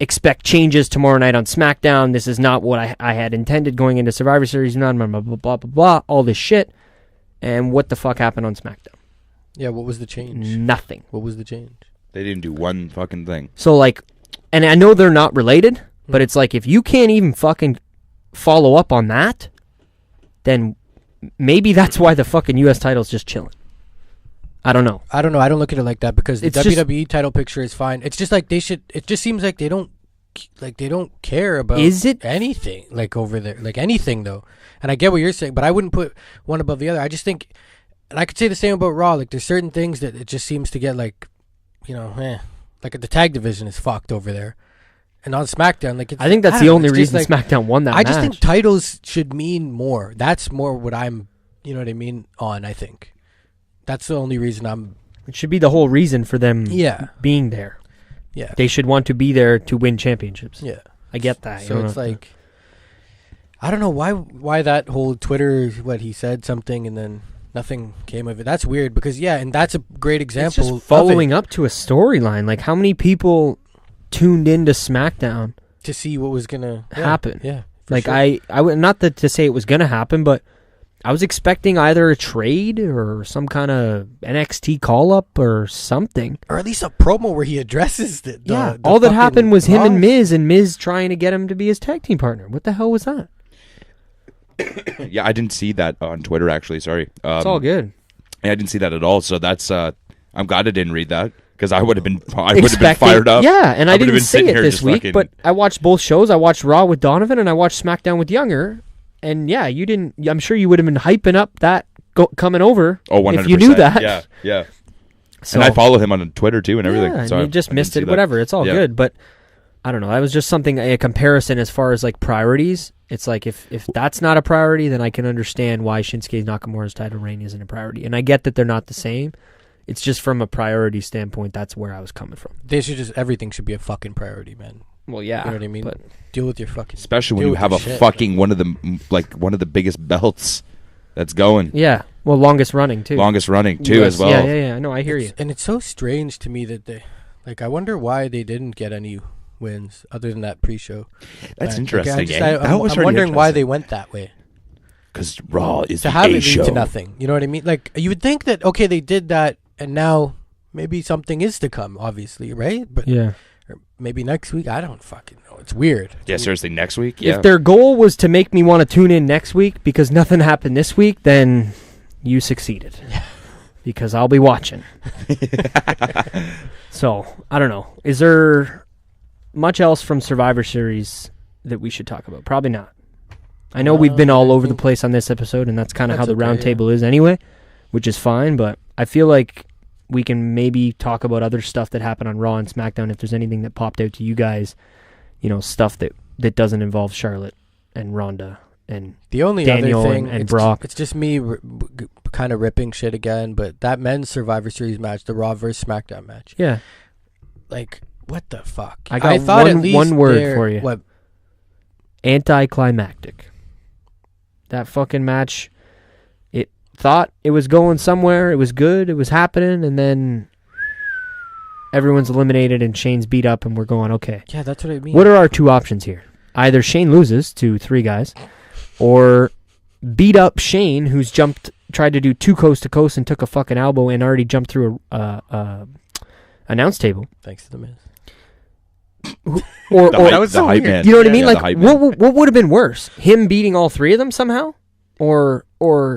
expect changes tomorrow night on SmackDown. This is not what I had intended going into Survivor Series. Blah, blah, blah, blah, blah, blah, all this shit. And what the fuck happened on SmackDown? Yeah, what was the change? Nothing. What was the change? They didn't do one fucking thing. So, like, and I know they're not related, but it's like, if you can't even fucking follow up on that, then maybe that's why the fucking U.S. title's just chilling. I don't know. I don't look at it like that, because the WWE title picture is fine. It's just like it just seems like they don't like they don't care about anything like over there, like anything though. And I get what you're saying, but I wouldn't put one above the other. I just think, and I could say the same about Raw. Like there's certain things that it just seems to get like, like the tag division is fucked over there. And on SmackDown, like I think that's the only reason SmackDown won that match. I just think titles should mean more. That's more what I'm, you know what I mean, on, I think. That's the only reason I'm... It should be the whole reason for them being there. Yeah. They should want to be there to win championships. Yeah. I get that. So it's like... I don't know why that whole Twitter, what he said something and then nothing came of it. That's weird because, and that's a great example. It's just following up to a storyline. Like how many people tuned into SmackDown to see what was going to happen? Yeah. Like sure. I would not to say it was going to happen, but I was expecting either a trade or some kind of NXT call-up or something. Or at least a promo where he addresses the all that happened was him and Miz trying to get him to be his tag team partner. What the hell was that? Yeah, I didn't see that on Twitter, actually. Sorry. It's all good. Yeah, I didn't see that at all. So that's... I'm glad I didn't read that because I would have been fired up. Yeah, and I didn't see it this week, but I watched both shows. I watched Raw with Donovan and I watched SmackDown with Younger. And you didn't. I'm sure you would have been hyping up that coming over. Oh, 100%. If you knew that. Yeah. So, and I follow him on Twitter too and everything. Yeah, so and you just missed it. Whatever. It's all good. But I don't know. That was just something, a comparison as far as like priorities. It's like if that's not a priority, then I can understand why Shinsuke Nakamura's title reign isn't a priority. And I get that they're not the same. It's just from a priority standpoint. That's where I was coming from. Everything should be a fucking priority, man. Well, yeah. You know what I mean? But deal with your fucking... Especially when you have one of the biggest belts that's going. Yeah. Well, longest running, too. As well. Yeah. No, I hear you. And it's so strange to me that they... Like, I wonder why they didn't get any wins other than that pre-show. That's interesting. I'm wondering why they went that way. Because Raw is to have it lead to nothing. You know what I mean? Like, you would think that, okay, they did that, and now maybe something is to come, obviously, right? But yeah. Or maybe next week. I don't fucking know. It's weird. Yeah, seriously, next week? Yeah. If their goal was to make me want to tune in next week because nothing happened this week, then you succeeded. Yeah. Because I'll be watching. So, I don't know. Is there much else from Survivor Series that we should talk about? Probably not. I know we've been all over the place on this episode, and that's kind of how the roundtable is anyway, which is fine, but I feel like we can maybe talk about other stuff that happened on Raw and SmackDown if there's anything that popped out to you guys, stuff that doesn't involve Charlotte and Ronda and the only Daniel other thing, and Brock. It's just me kind of ripping shit again, but that men's Survivor Series match, the Raw versus SmackDown match. Yeah. Like, what the fuck? I thought one word for you. What? Anticlimactic. That fucking match, it thought it was going somewhere. It was good. It was happening. And then everyone's eliminated and Shane's beat up and we're going, okay. Yeah, that's what I mean. What are our two options here? Either Shane loses to 3 guys or beat up Shane, who's tried to do 2 coast to coast and took a fucking elbow and already jumped through a announce table. Thanks to the Miz. Or that was so weird. Man. You know what I mean? Like, what would have been worse? Him beating all 3 of them somehow? Or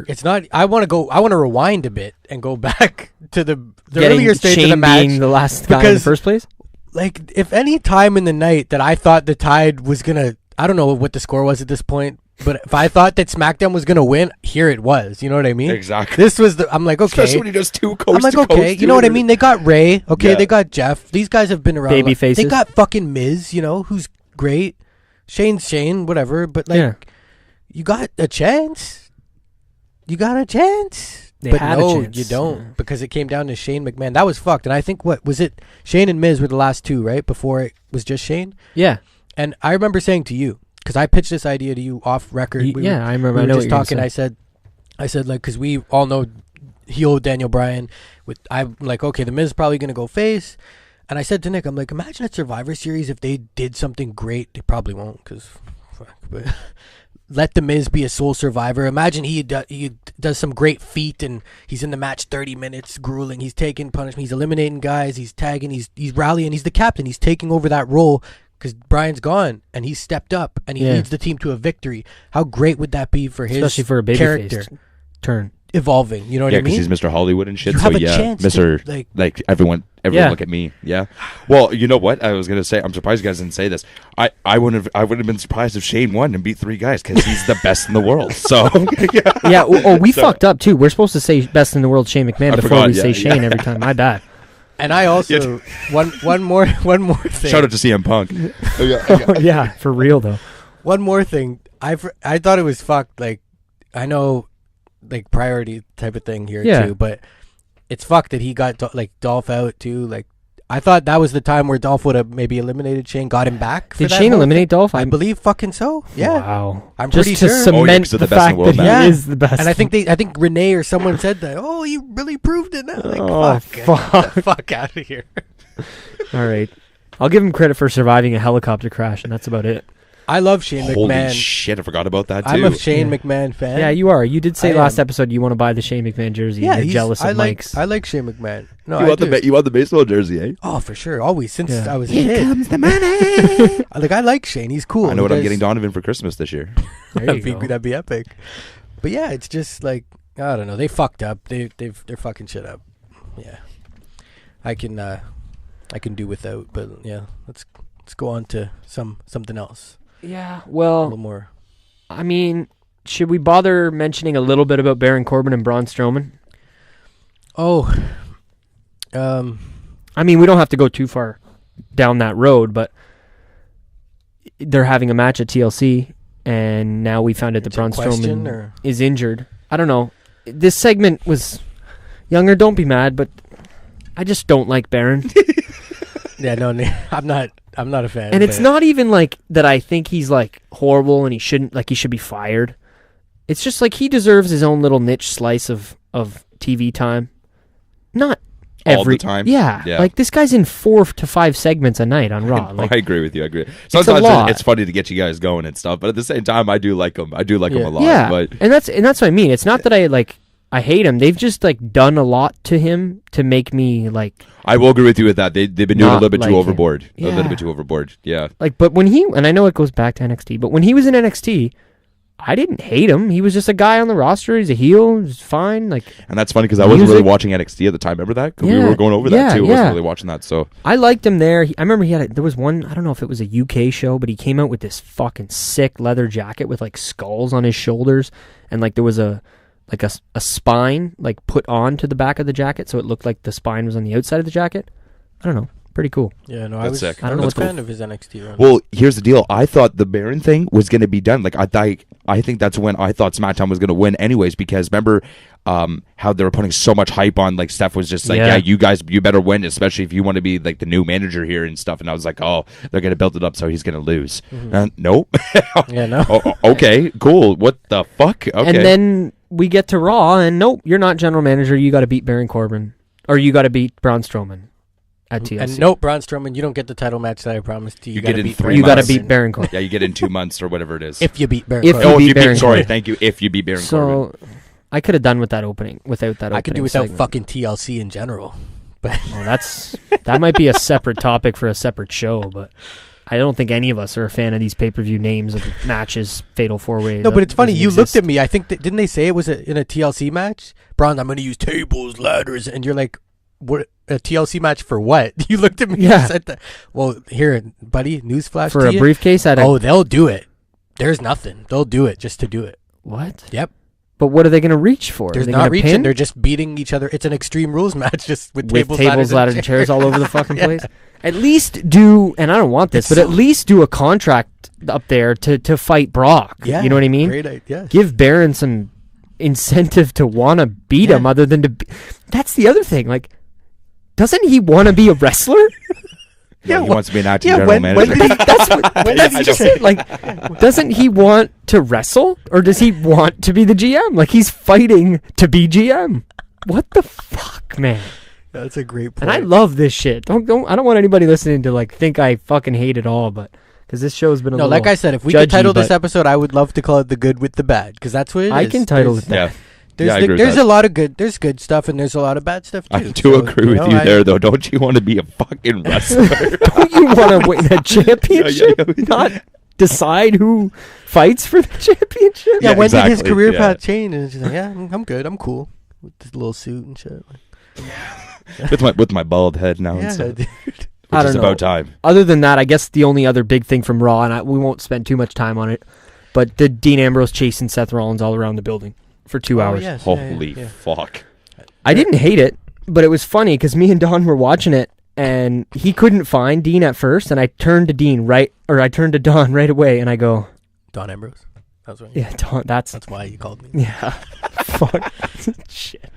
it's not. I want to rewind a bit and go back to the earlier earlier stage Shane of the match, being the last guy in the first place. Like, if any time in the night that I thought the Tide was gonna, I don't know what the score was at this point, but if I thought that SmackDown was gonna win, here it was. You know what I mean? Exactly. This was I'm like, okay. Especially when he does 2 coast I'm like, to coast. okay, you know what I mean? They got Ray. Okay, they got Jeff. These guys have been around. Baby faces. They got fucking Miz. Who's great. Shane's Shane, whatever. But you got a chance. You got a chance. They had a chance. You don't, because it came down to Shane McMahon. That was fucked. And I think, what was it? Shane and Miz were the last 2, right? Before it was just Shane. Yeah. And I remember saying to you, because I pitched this idea to you off record. I remember. We I know were just what talking. I said like, because we all know heel Daniel Bryan. I'm like, okay, the Miz is probably gonna go face. And I said to Nick, I'm like, imagine at Survivor Series if they did something great. They probably won't, because but let the Miz be a sole survivor. Imagine he does some great feat and he's in the match 30 minutes, grueling. He's taking punishment. He's eliminating guys. He's tagging. He's rallying. He's the captain. He's taking over that role because Brian's gone and he's stepped up and he leads the team to a victory. How great would that be for his especially for a babyface turn? evolving. You know what I Yeah, because mean? he's Mr. Hollywood and shit. You So have a yeah, chance Mr. to, like everyone Yeah. look at me. Yeah. Well, you know what? I was gonna say, I'm surprised you guys didn't say this. I wouldn't have been surprised if Shane won and beat 3 guys because he's the best in the world. So Yeah. We fucked up too. We're supposed to say best in the world Shane McMahon I before forgot, we yeah, say yeah. Shane every time. My bad. And I also one more thing. shout out to CM Punk. Yeah, for real though. One more thing. I thought it was fucked. Like, I know, like, priority type of thing here Yeah. too, but it's fucked that he got Dolph out too. Like, I thought that was the time where Dolph would have maybe eliminated Shane, got him back. For Did that Shane whole eliminate thing. Dolph? I believe fucking so. Yeah. Wow. I'm Just pretty to sure. Oh, yeah, cement 'cause they're the the best in fact the world that now. he Yeah. is the best. And I think Renee or someone said that. Oh, you really proved it now. Like, Oh, fuck. Get the fuck out of here. All right. I'll give him credit for surviving a helicopter crash, and that's about it. I love Shane Holy McMahon. shit! I forgot about that too. I'm a Shane Yeah. McMahon fan. Yeah, you are. You did say I last am. episode you want to buy the Shane McMahon jersey. Yeah, and you're jealous of Mike's. I like Shane McMahon. No, you I want do. you want the baseball jersey, eh? Oh, for sure. Always since Yeah. I was a kid. the money. Like, I like Shane. He's cool. I know what He I'm does- getting Donovan for Christmas this year. There you go. That'd be epic. But yeah, it's just like, I don't know. They fucked up. They're fucking shit up. Yeah, I can do without. But yeah, let's go on to something else. Yeah, A well, little more. I mean, should we bother mentioning a little bit about Baron Corbin and Braun Strowman? Oh, I mean, we don't have to go too far down that road, but they're having a match at TLC, and now we found out that It's a Braun question, Strowman or- is injured. I don't know. This segment was younger. Don't be mad, but I just don't like Baron. yeah, no, I'm not a fan. And it's but- not even like that I think he's like horrible and he should be fired. It's just like he deserves his own little niche slice of TV time. Not All every the time? Yeah. Yeah. Like this guy's in 4 to 5 segments a night on Raw. Like I agree with you. I agree. a Sometimes lot. it's funny to get you guys going and stuff, but at the same time, I do like him. I do like him Yeah. a lot. yeah. But And that's what I mean. It's not that I hate him. They've just like done a lot to him to make me like I will agree with you with that. They've been doing a Not little bit like too him. overboard. A Yeah. little bit too overboard. Yeah. but when he, and I know it goes back to NXT, but when he was in NXT, I didn't hate him. He was just a guy on the roster. He's a heel. He's fine. Like And that's funny because I wasn't really Music. watching NXT at the time. Remember that? 'Cause we Yeah. were going over that Yeah, too. I yeah. wasn't really watching that. So I liked him there. I remember there was one, I don't know if it was a UK show, but he came out with this fucking sick leather jacket with like skulls on his shoulders, and like there was a spine like put onto the back of the jacket, so it looked like the spine was on the outside of the jacket. I don't know. Pretty cool. Yeah, no, That's I was sick. I don't know was what a the- fan of his NXT run. well, here's the deal. I thought the Baron thing was going to be done. Like I think that's when I thought SmackDown was going to win, anyways. Because remember how they were putting so much hype on. Like Steph was just like, Yeah. yeah, you better win, especially if you want to be like the new manager here and stuff. And I was like, oh, they're going to build it up so he's going to lose. Nope. yeah, no. Okay, cool. What the fuck? Okay. And then we get to Raw, and nope, you're not general manager. You got to beat Baron Corbin, or you got to beat Braun Strowman at TLC. And nope, Braun Strowman, you don't get the title match that I promised you. You gotta get in beat 3 Baron You got to months. beat Baron Corbin. yeah, you get in 2 months or whatever it is. if you beat Baron If Corbin. you if beat you Baron beat, sorry, Corbin. thank you. If you beat Baron Corbin. So I could have done with that opening without that. I could do opening without segment. fucking TLC in general. But Well, that might be a separate topic for a separate show, but I don't think any of us are a fan of these pay-per-view names of matches, Fatal 4-Way. no, but it's funny. doesn't You exist. looked at me. I think didn't they say it was in a TLC match? Braun, I'm going to use tables, ladders, and you're like, what? A TLC match for what? You looked at me Yeah. and said that. Well, here, buddy, newsflash for to a you. briefcase at a Oh, they'll do it. There's nothing. They'll do it just to do it. what? Yep. But what are they going to reach for? They're Are they not gonna reaching. pin? They're just beating each other. It's an Extreme Rules match just with, with tables, ladders, and chairs all over the fucking Yeah. place. At least do, and I don't want this, It's but at so- least do a contract up there to fight Brock. Yeah. You know what I mean? Great idea. Give Baron some incentive to want to beat him, Yeah. other than to. That's the other thing. Like, doesn't he want to be a wrestler? Yeah, he well, wants to be an acting yeah, general when manager. did he- That's what, that's I just know. it. Like, doesn't he want to wrestle, or does he want to be the GM? Like, he's fighting to be GM. What the fuck, man? That's a great point. And I love this shit. I don't want anybody listening to like think I fucking hate it all, but because this show's been a No, little like I said, if we judgy, could title this but episode, I would love to call it "The Good with the Bad" because that's what it is. I can title it that. yeah. There's, Yeah, I agree with there's that. a lot of good. There's good stuff and there's a lot of bad stuff too. I do So, agree with know, you there, though. Don't you want to be a fucking wrestler? Don't you want to win a championship? Yeah. Not decide who fights for the championship? Yeah, when did his exactly, career yeah. path change? And she's like, yeah, I'm good. I'm cool with this little suit and shit. with my bald head now and Yeah, stuff. dude. Which I is don't know. about time. Other than that, I guess the only other big thing from Raw, and we won't spend too much time on it, but the Dean Ambrose chasing Seth Rollins all around the building for 2 hours. Yes, Holy yeah. fuck. I didn't hate it, but it was funny because me and Don were watching it, and he couldn't find Dean at first, and I turned to Don right away, and I go, Don Ambrose. That's right. yeah, Don, that's why you called me. yeah, fuck, shit.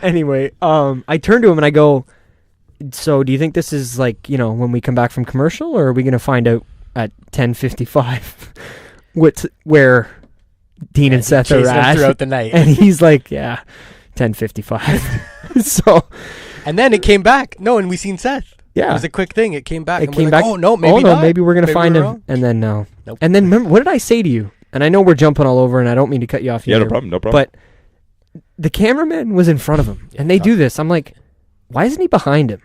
Anyway, I turned to him and I go, so do you think this is like, when we come back from commercial, or are we going to find out at 10:55 where Dean and Seth are at throughout the night? And he's like, yeah, 10:55. So, And then it came back. No, and we seen Seth. yeah. It was a quick thing. It came back. It and came we're back. like, oh, no, maybe oh, no, not. maybe we're going to Maybe find we're him. wrong. And then no. Nope. And then remember, what did I say to you? And I know we're jumping all over, and I don't mean to cut you off. Yeah, either, no problem. But the cameraman was in front of him, and they do this. I'm like, why isn't he behind him?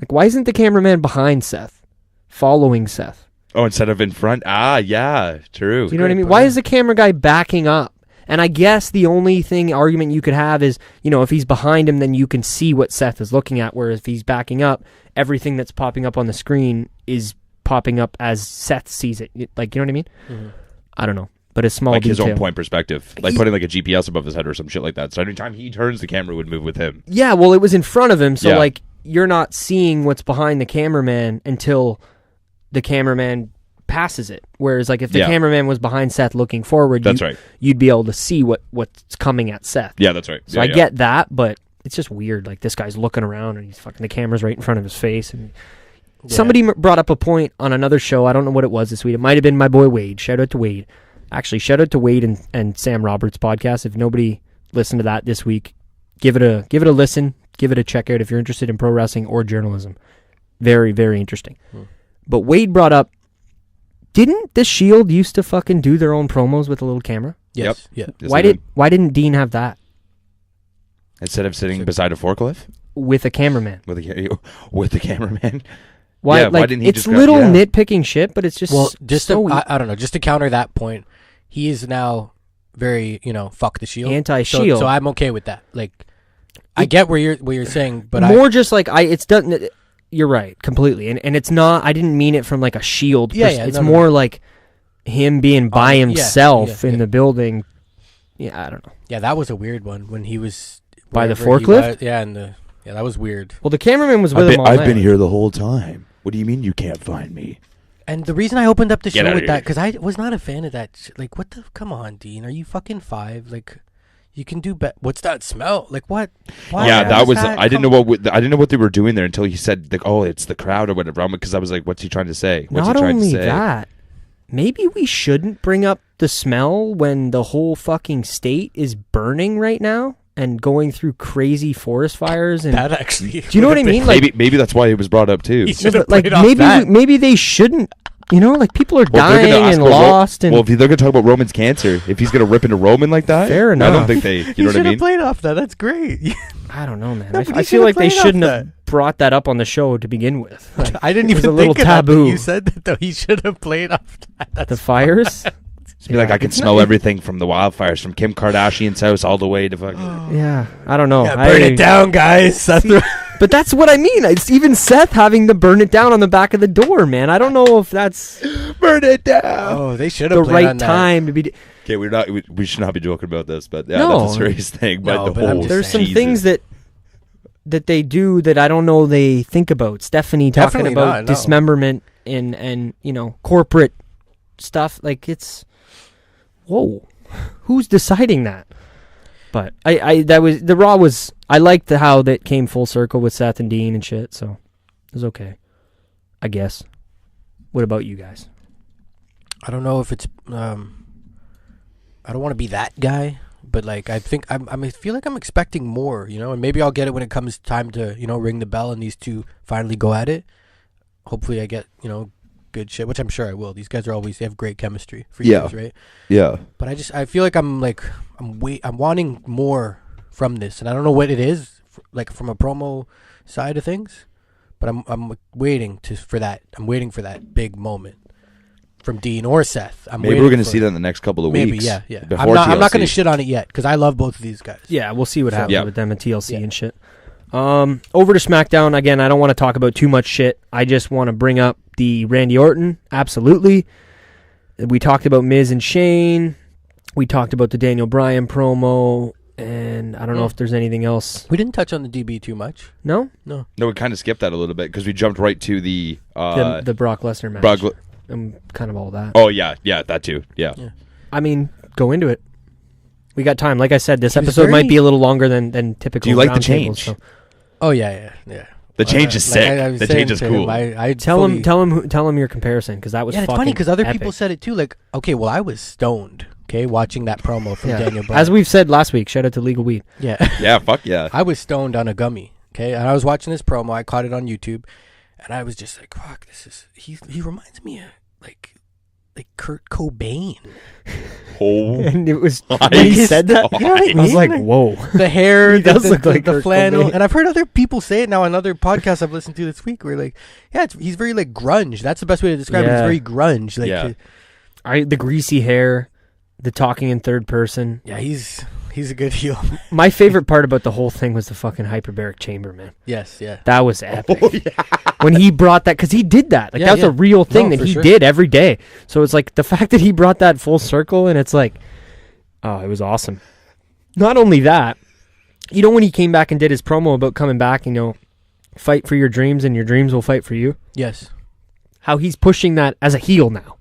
Like, why isn't the cameraman behind Seth, following Seth? Oh, instead of in front? Ah, yeah, true. You know what I mean? Why is the camera guy backing up? And I guess the only argument you could have is, if he's behind him, then you can see what Seth is looking at. Whereas if he's backing up, everything that's popping up on the screen is popping up as Seth sees it. Like, you know what I mean? Mm-hmm. I don't know. But a small Like detail. his own point perspective. Like putting like a GPS above his head or some shit like that. So anytime he turns, the camera would move with him. Yeah, well, it was in front of him. So, Yeah. you're not seeing what's behind the cameraman until the cameraman passes it. Whereas, if the Yeah. cameraman was behind Seth looking forward, That's right. you'd be able to see what's coming at Seth. Yeah, that's right. So I get that, but it's just weird. Like, this guy's looking around and the camera's right in front of his face. And somebody brought up a point on another show. I don't know what it was this week. It might have been my boy Wade. Shout out to Wade. Actually, shout out to Wade and Sam Roberts' podcast. If nobody listened to that this week, give it a listen. Give it a check out if you're interested in pro wrestling or journalism. Very, very interesting. But Wade brought up, didn't the Shield used to fucking do their own promos with a little camera? Yes. Yeah. Yes, Why didn't Dean have that instead of sitting beside a forklift with a cameraman? with the cameraman? Why? Yeah, why didn't he it's just grab- little yeah. nitpicking shit, but it's just Just so I don't know. Just to counter that point, he is now very fuck the Shield, anti-Shield. So I'm okay with that. Like, I get what you're saying, but more just like it's done. You're right, completely, and it's not. I didn't mean it from like a Shield. It's no, more like him being by himself in yeah. the building. Yeah, I don't know. Yeah, that was a weird one when he was By the wherever he forklift? was. Yeah, that was weird. Well, the cameraman was with him all I've night. been here the whole time. What do you mean you can't find me? And the reason I opened up the Get show outta with that, here. because I was not a fan of that. Like, what the? Come on, Dean. Are you fucking 5? Like, you can do better. What's that smell? Like, what? Why Yeah, that was. that? I didn't know what they were doing there until he said, like, "Oh, it's the crowd or whatever." Because I was like, "What's he trying to say?" What's Not he trying only to say? that, maybe we shouldn't bring up the smell when the whole fucking state is burning right now and going through crazy forest fires. And That actually. do you know what I mean? Like, Maybe that's why it was brought up too. He should have like played off that. maybe they shouldn't. Like people are Well, they're dying gonna ask and about lost. And well, if they're going to talk about Roman's cancer, if he's going to rip into Roman like that, Fair I enough. don't think they. You know You what I should have mean? played off that. That's great. I don't know, man. No, but I you feel like they should've played off shouldn't that. have brought that up on the show to begin with. Like, I didn't it was even a little think of that, but taboo. you said that though. He should have played off that. That's The fires. Be like, I can smell everything from the wildfires, from Kim Kardashian's house all the way to fucking. Yeah, I don't know. Yeah, burn it down, guys. That's But that's what I mean. It's even Seth having to burn it down on the back of the door, man. I don't know if that's Burn it down. Oh, they should the have played right on that. time to be. Okay, we should not be joking about this, but yeah, No. that's a serious thing. But No, the but I'm whole just There's some saying. things that they do that I don't know they think about. Stephanie talking Definitely about not, no. dismemberment and corporate stuff. Like, it's whoa, who's deciding that? But the Raw was. I liked how that came full circle with Seth and Dean and shit. So it was okay, I guess. What about you guys? I don't know if it's. I don't want to be that guy, but like I think I feel like I'm expecting more, and maybe I'll get it when it comes time to ring the bell and these two finally go at it. Hopefully, I get good shit, which I'm sure I will. These guys they have great chemistry for years, right? Yeah. But I feel like I'm wanting more from this, and I don't know what it is, like from a promo side of things, but I'm waiting for that. I'm waiting for that big moment. from Dean or Seth. Maybe we're going to see that in the next couple of weeks. Maybe, yeah. I'm not going to shit on it yet because I love both of these guys. Yeah, we'll see what happens with them at TLC and shit. Over to SmackDown. Again, I don't want to talk about too much shit. I just want to bring up the Randy Orton. Absolutely. We talked about Miz and Shane. We talked about the Daniel Bryan promo. And I don't know if there's anything else. We didn't touch on the DB too much. No? No, we kind of skipped that a little bit because we jumped right to the Brock Lesnar match. And kind of all that. Oh, yeah, that too. Yeah. I mean, go into it. We got time. Like I said, this episode might be a little longer than typical. Do you like the change? Tables, so. Oh, yeah. The change is sick. The change is cool. Tell him your comparison because that was fucking it's funny because other epic. people said it too. Like, okay, well, I was stoned. Okay, watching that promo from Daniel Bryan. As we've said last week, shout out to Legal Weed. Yeah. Yeah, fuck yeah. I was stoned on a gummy. Okay, and I was watching this promo. I caught it on YouTube, and I was just like, "Fuck, this is." He reminds me of like Kurt Cobain. Oh, and it was when he said that. You know what I mean? I was like, "Whoa!" The hair, he does look like the Kurt flannel, Cobain. and I've heard other people say it now on other podcasts I've listened to this week. Where like, he's very like grunge. That's the best way to describe it. He's very grunge. Like, the greasy hair. The talking in third person. Yeah, he's a good heel. My favorite part about the whole thing was the fucking hyperbaric chamber, man. Yes, yeah. That was epic. Oh, yeah. When he brought that, because he did that. Like, that's a real thing that he did every day. So it's like the fact that he brought that full circle, and it's like, oh, it was awesome. Not only that, when he came back and did his promo about coming back, fight for your dreams and your dreams will fight for you. Yes. How he's pushing that as a heel now.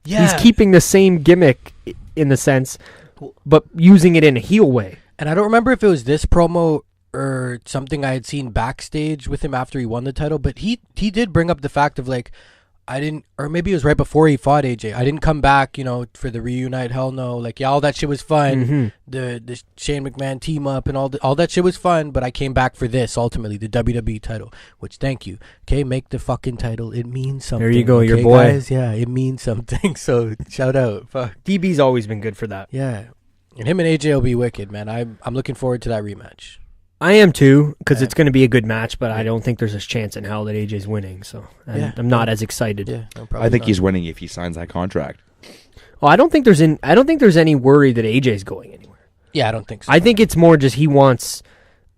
Yeah. He's keeping the same gimmick in the sense, but using it in a heel way. And I don't remember if it was this promo or something I had seen backstage with him after he won the title, but he did bring up the fact of like, or maybe it was right before he fought AJ. I didn't come back, for the reunite. Hell no. Like, yeah, all that shit was fun. Mm-hmm. The Shane McMahon team up and all that shit was fun, but I came back for this, ultimately, the WWE title, which, thank you. Okay, make the fucking title. It means something. There you go, okay, your boy. Guys? Yeah, it means something. So, shout out. Fuck. DB's always been good for that. Yeah. And him and AJ will be wicked, man. I'm looking forward to that rematch. I am too, because it's going to be a good match, but I don't think there's a chance in hell that AJ's winning. So I'm not as excited. Yeah, no, I think he's winning if he signs that contract. Well, I don't think there's any worry that AJ's going anywhere. Yeah, I don't think so. I think it's more just he wants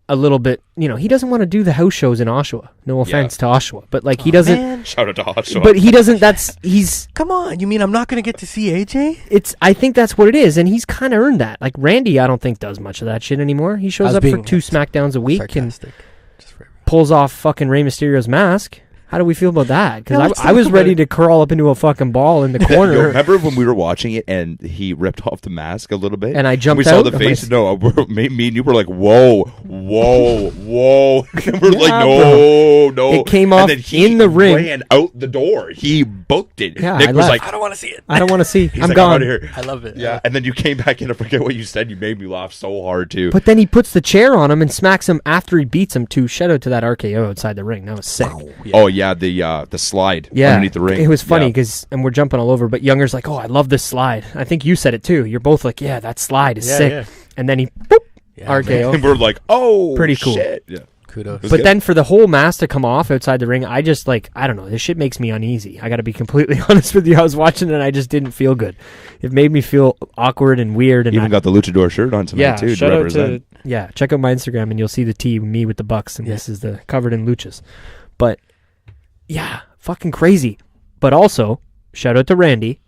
a little bit. He doesn't want to do the house shows in Oshawa. No offense to Oshawa, but like he doesn't. Man. Shout out to Oshawa. But he doesn't. He's. Come on, you mean I'm not going to get to see AJ? I think that's what it is, and he's kind of earned that. Like Randy, I don't think does much of that shit anymore. He shows up for 2 Smackdowns a week sarcastic. and pulls off fucking Rey Mysterio's mask. How do we feel about that? Because Yeah, I was ready to crawl up into a fucking ball in the corner. Yo, remember when we were watching it and he ripped off the mask a little bit? And I jumped we saw out? the face. No, me and you were like, whoa. And we're like, no. It came off and then in the ring. Ran out the door. He booked it. Yeah, Nick I was left. like, I don't want to see it. I don't want to see. he's I'm like, gone. out of here. I love it. Yeah, and then you came back in. I forget what you said. You made me laugh so hard too. But then he puts the chair on him and smacks him after he beats him too. Shout out to that RKO outside the ring. That was sick. Oh yeah, the slide underneath the ring. It was funny because, and we're jumping all over, but Younger's like, oh, I love this slide. I think you said it too. You're both like, yeah, that slide is sick. Yeah. And then he, boop, RKO. And we're like, oh, pretty cool. Shit. Yeah. Kudos. But then for the whole mask to come off outside the ring, I just I don't know. This shit makes me uneasy. I got to be completely honest with you. I was watching it and I just didn't feel good. It made me feel awkward and weird. And Even got the luchador shirt on tonight too. Shout to out represent. check out my Instagram and you'll see the tee, me with the Bucks, and this is the covered in luchas. But yeah, fucking crazy. But also, shout out to Randy.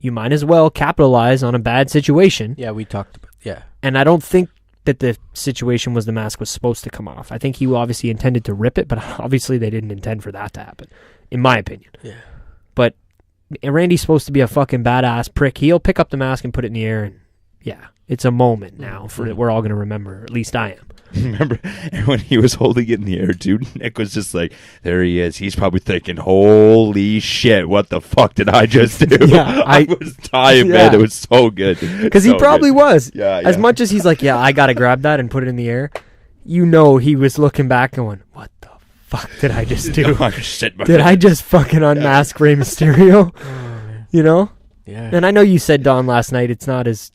You might as well capitalize on a bad situation. Yeah, we talked about And I don't think that the situation was the mask was supposed to come off. I think he obviously intended to rip it, but obviously they didn't intend for that to happen, in my opinion. Yeah. But Randy's supposed to be a fucking badass prick. He'll pick up the mask and put it in the air, and yeah, it's a moment now that we're all going to remember. At least I am. Remember when he was holding it in the air, dude? Nick was just like, there he is. He's probably thinking, holy shit, what the fuck did I just do? Yeah, I was dying, man. It was so good. Because he probably was. Yeah, As much as he's like, yeah, I got to grab that and put it in the air, he was looking back going, what the fuck did I just do? Did I just fucking unmask Rey Mysterio? You know? Yeah. And I know you said, Don, last night, it's not as...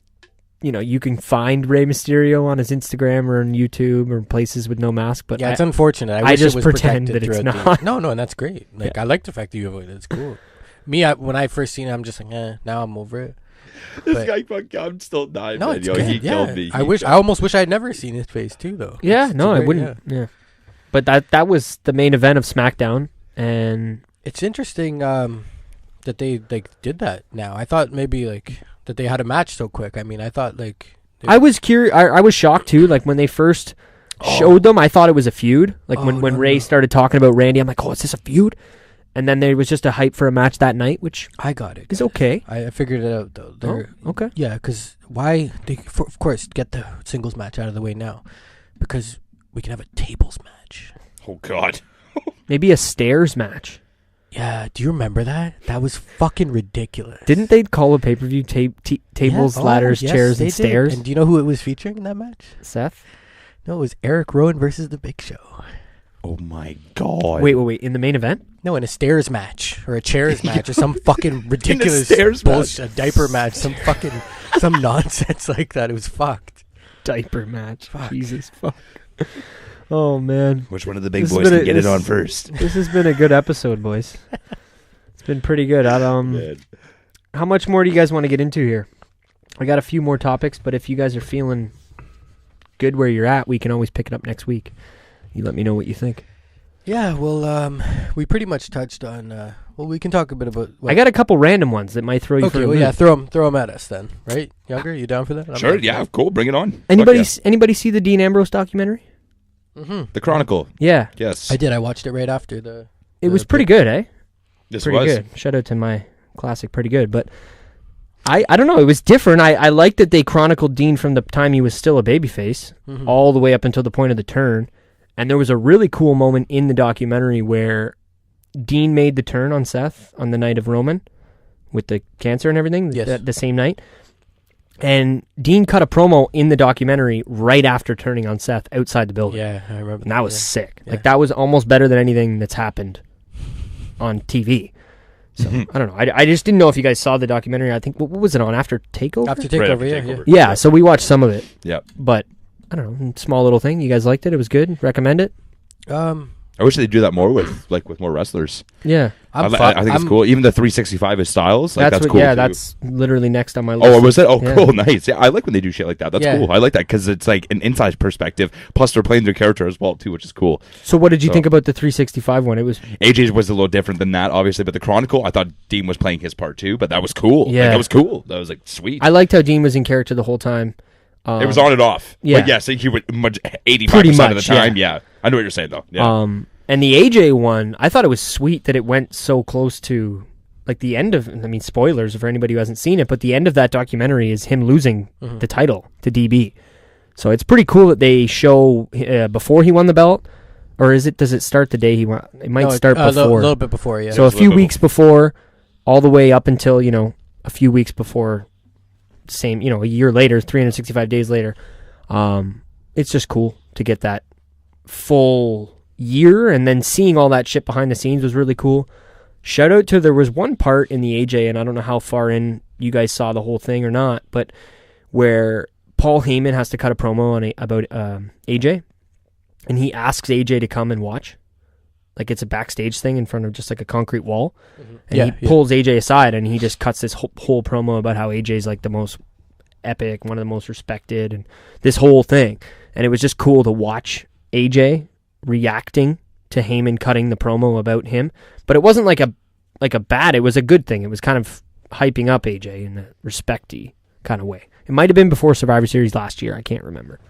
you can find Rey Mysterio on his Instagram or on YouTube or places with no mask, but yeah, it's unfortunate. I wish just it was pretend protected that it's throughout not. No, and that's great. Like I like the fact that you avoid it. It's cool. when I first seen it, I'm just like, now I'm over it. This guy, I'm still dying. No, man. it's Yo, good. he killed me. I almost wish I'd never seen his face too, though. Yeah, It's no, I great, wouldn't. Yeah. But that was the main event of SmackDown, and It's interesting that they did that now. I thought maybe like that they had a match so quick. I mean, I thought like I was curious. I was shocked too. Like when they first showed them, I thought it was a feud. Like when Ray started talking about Randy, I'm like, oh, is this a feud? And then there was just a hype for a match that night, which I got it. is okay. I figured it out though. Okay. Yeah, because why? Of course, get the singles match out of the way now, because we can have a tables match. Oh God. Maybe a stairs match. Yeah, do you remember that? That was fucking ridiculous. Didn't they call a pay-per-view tables, ladders, yes, chairs, they and did. stairs? And do you know who it was featuring in that match? Seth? No, it was Eric Rowan versus The Big Show. Oh my God. Wait. In the main event? No, in a stairs match or a chairs match or some fucking ridiculous stairs bullshit, a diaper match, some nonsense like that. It was fucked. Diaper match. Fuck. Jesus, fuck. Oh, man. Which one of the big This has boys been can get it on first? This has been a good episode, boys. It's been pretty good. Man. How much more do you guys want to get into here? I got a few more topics, but if you guys are feeling good where you're at, we can always pick it up next week. You let me know what you think. Yeah, well, we pretty much touched on. Well, we can talk a bit about. I got a couple random ones that might throw you for a loop. Yeah, throw them at us then, right? Younger, you down for that? I'm Sure. down for Yeah. that. Cool. Bring it on. Anybody see the Dean Ambrose documentary? Mm-hmm. The Chronicle. Yeah, Yes. I did. I watched it right after the. it was pretty good, eh? This Pretty was. good. Shout out to my classic, pretty good. But I don't know. It was different. I liked that they chronicled Dean from the time he was still a babyface Mhm. all the way up until the point of the turn. And there was a really cool moment in the documentary where Dean made the turn on Seth on the night of Roman with the cancer and everything, Yes. the same night. And Dean cut a promo in the documentary right after turning on Seth outside the building. Yeah, I remember. And that was sick. Yeah. Like, that was almost better than anything that's happened on TV. So, I don't know. I just didn't know if you guys saw the documentary. I think, what was it on? After TakeOver? After Right takeover, after yeah, TakeOver. Yeah, so we watched some of it. Yep. But, I don't know, small little thing. You guys liked it? It was good? Recommend it? yeah. I wish they'd do that more with more wrestlers. Yeah. I think it's cool. Even the 365 is Styles. Like, that's what, cool. yeah, too. that's literally next on my list. Oh, was it? Oh, Yeah. cool, nice. Yeah, I like when they do shit like that. That's Yeah. cool. I like that because it's like an inside perspective. Plus, they're playing their character as well too, which is cool. So what did you So- think about the 365 one? It was AJ's was a little different than that, obviously, but the Chronicle, I thought Dean was playing his part too, but that was cool. Yeah. Like, that was cool. That was like sweet. I liked how Dean was in character the whole time. It was on and off. yeah. But yes, he would 85% Pretty of the much, time. Yeah. I know what you're saying though. Yeah. And the AJ one, I thought it was sweet that it went so close to like the end of, I mean, spoilers for anybody who hasn't seen it, but the end of that documentary is him losing the title to DB. So it's pretty cool that they show before he won the belt, or does it start the day he won? It might start a before. little bit before, yeah. So a few weeks before, all the way up until, a few weeks before, a year later, 365 days later. It's just cool to get that full year, and then seeing all that shit behind the scenes was really cool. Shout out to, there was one part in the AJ, and I don't know how far in you guys saw the whole thing or not, but where Paul Heyman has to cut a promo about AJ, and he asks AJ to come and watch. Like, it's a backstage thing in front of just like a concrete wall. And he pulls AJ aside, and he just cuts this whole promo about how AJ's like the most epic, one of the most respected, and this whole thing. And it was just cool to watch AJ reacting to Heyman cutting the promo about him. But it wasn't like a bad, it was a good thing. It was kind of hyping up AJ in a respecty kind of way. It might have been before Survivor Series last year. I can't remember.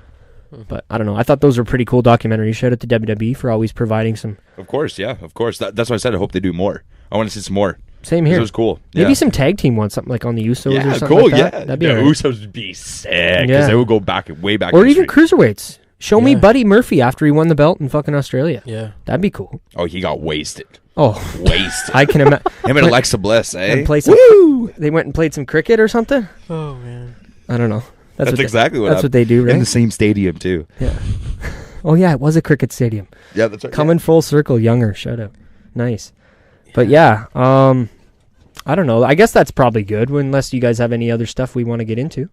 But I don't know. I thought those were pretty cool documentaries. Shout out to WWE for always providing some. Of course, yeah, of course. That's why I said I hope they do more. I want to see some more. Same here. It was cool. Maybe Yeah. some tag team ones, something like on the Usos or Yeah, something cool. like that. Yeah, That'd be the all right. Usos would be sick because Yeah. they would go back way back. Or in even history. cruiserweights. Show me Yeah. Buddy Murphy after he won the belt in fucking Australia. Yeah. That'd be cool. Oh, he got wasted. Oh, Wasted. I can imagine. Him and Alexa Bliss, eh? And play some, they went and played some cricket or something. Oh man. I don't know. That's what exactly what That's what they do, right? in the same stadium too. Yeah. Oh yeah, it was a cricket stadium. Yeah, that's right. Coming full circle, Younger. Shout out. Nice. But yeah, I don't know. I guess that's probably good, unless you guys have any other stuff we want to get into.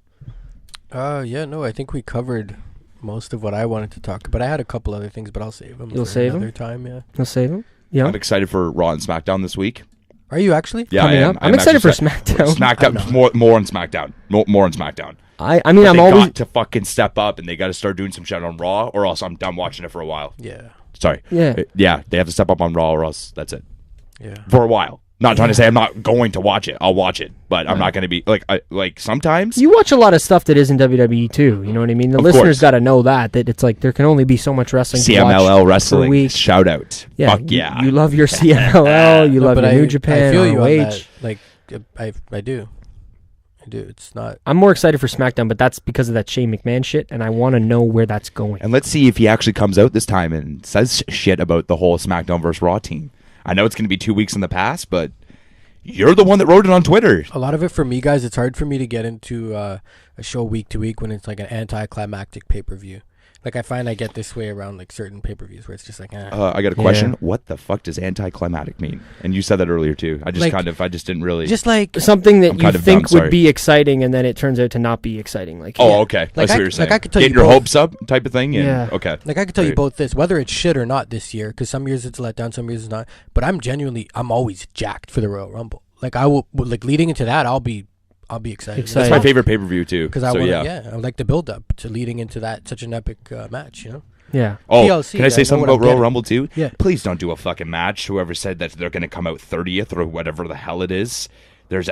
Yeah, no, I think we covered most of what I wanted to talk about. I had a couple other things, but I'll save them. You'll for save 'em? another time, yeah. We'll save them. Yeah. I'm excited for Raw and SmackDown this week. Are you actually? Yeah, coming I am. up. I'm excited for SmackDown. SmackDown, more on SmackDown. More on SmackDown. I mean, But I'm they always got to fucking step up, and they got to start doing some shit on Raw, or else I'm done watching it for a while. Yeah. Sorry. Yeah. They have to step up on Raw, or else that's it. Yeah. For a while. Not trying to say I'm not going to watch it. I'll watch it, but I'm not going to be like sometimes. You watch a lot of stuff that isn't WWE too. You know what I mean? The listeners got to know that it's like there can only be so much wrestling. CMLL wrestling. week. Shout out. Yeah, Fuck yeah. You love your CMLL. You love your New Japan. I feel you on ROH. that. Like, I do. It's not. I'm more excited for SmackDown, but that's because of that Shane McMahon shit, and I want to know where that's going. And let's see if he actually comes out this time and says shit about the whole SmackDown versus Raw team. I know it's going to be 2 weeks in the past, but you're the one that wrote it on Twitter. A lot of it for me, guys, it's hard for me to get into a show week to week when it's like an anticlimactic pay-per-view. Like, I find I get this way around like certain pay-per-views where it's just like, I got a question. Yeah. What the fuck does anticlimactic mean? And you said that earlier too. I just didn't really. Just like something that you think would be exciting, and then it turns out to not be exciting. Like, okay. That's what you're saying. Like I could tell Getting you your hopes up type of thing. Yeah. Okay. Like I could tell you both this, whether it's shit or not this year, because some years it's a letdown, some years it's not. But I'm always jacked for the Royal Rumble. Like I will, like leading into that, I'll be excited. That's my favorite pay-per-view too. Because I like the build up to leading into that such an epic match. You know. Yeah. Oh, TLC, can I say something about Royal Rumble too? Yeah. Please don't do a fucking match. Whoever said that they're going to come out 30th or whatever the hell it is.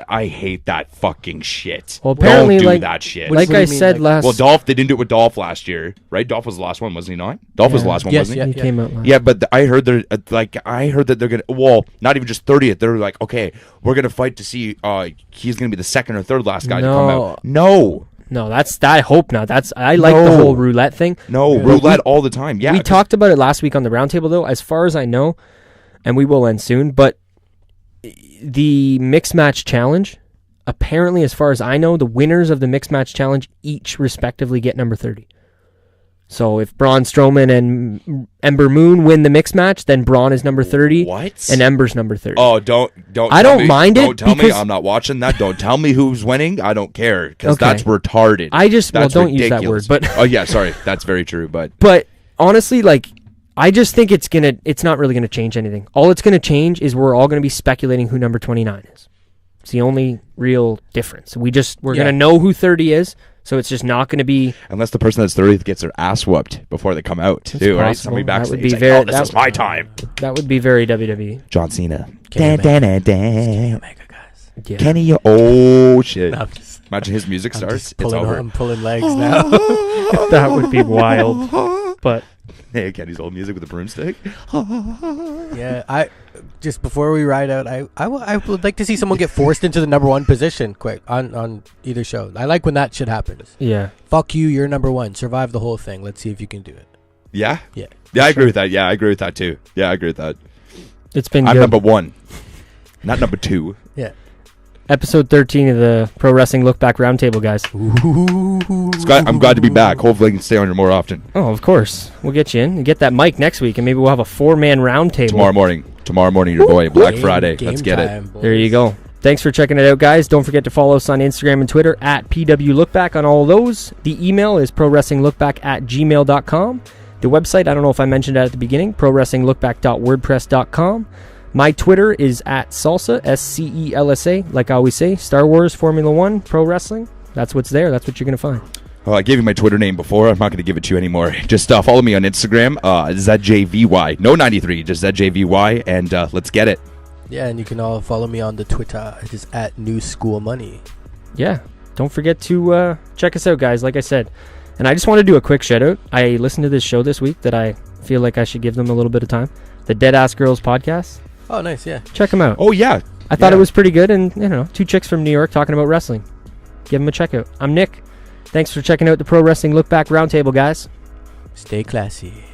I hate that fucking shit. Well, apparently, don't do that shit. Like I said last. Well, Dolph, they didn't do it with Dolph last year, right? Dolph was the last one, wasn't he not? Dolph was the last one, wasn't he? He came out last. Yeah, but I heard that they're gonna. Well, not even just 30th. They're like, okay, we're gonna fight to see. He's gonna be the second or third last guy to come out. No, that's I hope not. I like the whole roulette thing. No, roulette all the time. Yeah, we talked about it last week on the roundtable, though. As far as I know, and we will end soon. But the mixed match challenge, apparently, as far as I know, the winners of the mixed match challenge each respectively get number 30. So if Braun Strowman and Ember Moon win the mixed match, then Braun is number 30. What? And Ember's number 30. Oh, don't. I don't mind it. Don't tell me I'm not watching that. Don't tell me who's winning. I don't care because Okay. that's retarded. Don't use that word. But oh yeah, sorry, that's very true. But honestly, like, I just think it's not really gonna change anything. All it's gonna change is we're all gonna be speculating who number 29 is. It's the only real difference. We're gonna know who 30 is. So it's just not going to be... Unless the person that's 30th gets their ass whooped before they come out, too, right? Somebody backstage this is my time. That would be very WWE. John Cena. Kenny Omega, guys. Yeah. Kenny, oh, shit. No, imagine his music starts, it's over. I'm pulling legs now. That would be wild. But... Hey, Kenny's old music with a broomstick. Yeah, just before we ride out, I would like to see someone get forced into the number one position quick on either show. I like when that shit happens. Yeah. Fuck you, you're number one. Survive the whole thing. Let's see if you can do it. Yeah? Yeah. Yeah, I agree with that. Yeah, I agree with that too. Yeah, I agree with that. It's been I'm good. number one, not number two. Yeah. Episode 13 of the Pro Wrestling LookBack Roundtable, guys. I'm glad to be back. Hopefully I can stay on here more often. Oh, of course. We'll get you in. You get that mic next week, and maybe we'll have a 4-man roundtable. Tomorrow morning, your boy, Black Friday. Let's get it. Boys. There you go. Thanks for checking it out, guys. Don't forget to follow us on Instagram and Twitter at PWLookback on all of those. The email is prowrestlinglookback@gmail.com. The website, I don't know if I mentioned that at the beginning, prowrestlinglookback.wordpress.com. My Twitter is at Salsa, SCELSA, like I always say, Star Wars, Formula 1, Pro Wrestling. That's what's there. That's what you're going to find. Oh, I gave you my Twitter name before. I'm not going to give it to you anymore. Just follow me on Instagram, ZJVY. No 93, just ZJVY, and let's get it. Yeah, and you can all follow me on the Twitter. It is at New School Money. Yeah, don't forget to check us out, guys, like I said. And I just want to do a quick shout-out. I listened to this show this week that I feel like I should give them a little bit of time. The Dead Ass Girls podcast. Oh, nice, yeah. Check them out. Oh, yeah. I thought it was pretty good, and, 2 chicks from New York talking about wrestling. Give them a check out. I'm Nick. Thanks for checking out the Pro Wrestling LookBack Roundtable, guys. Stay classy.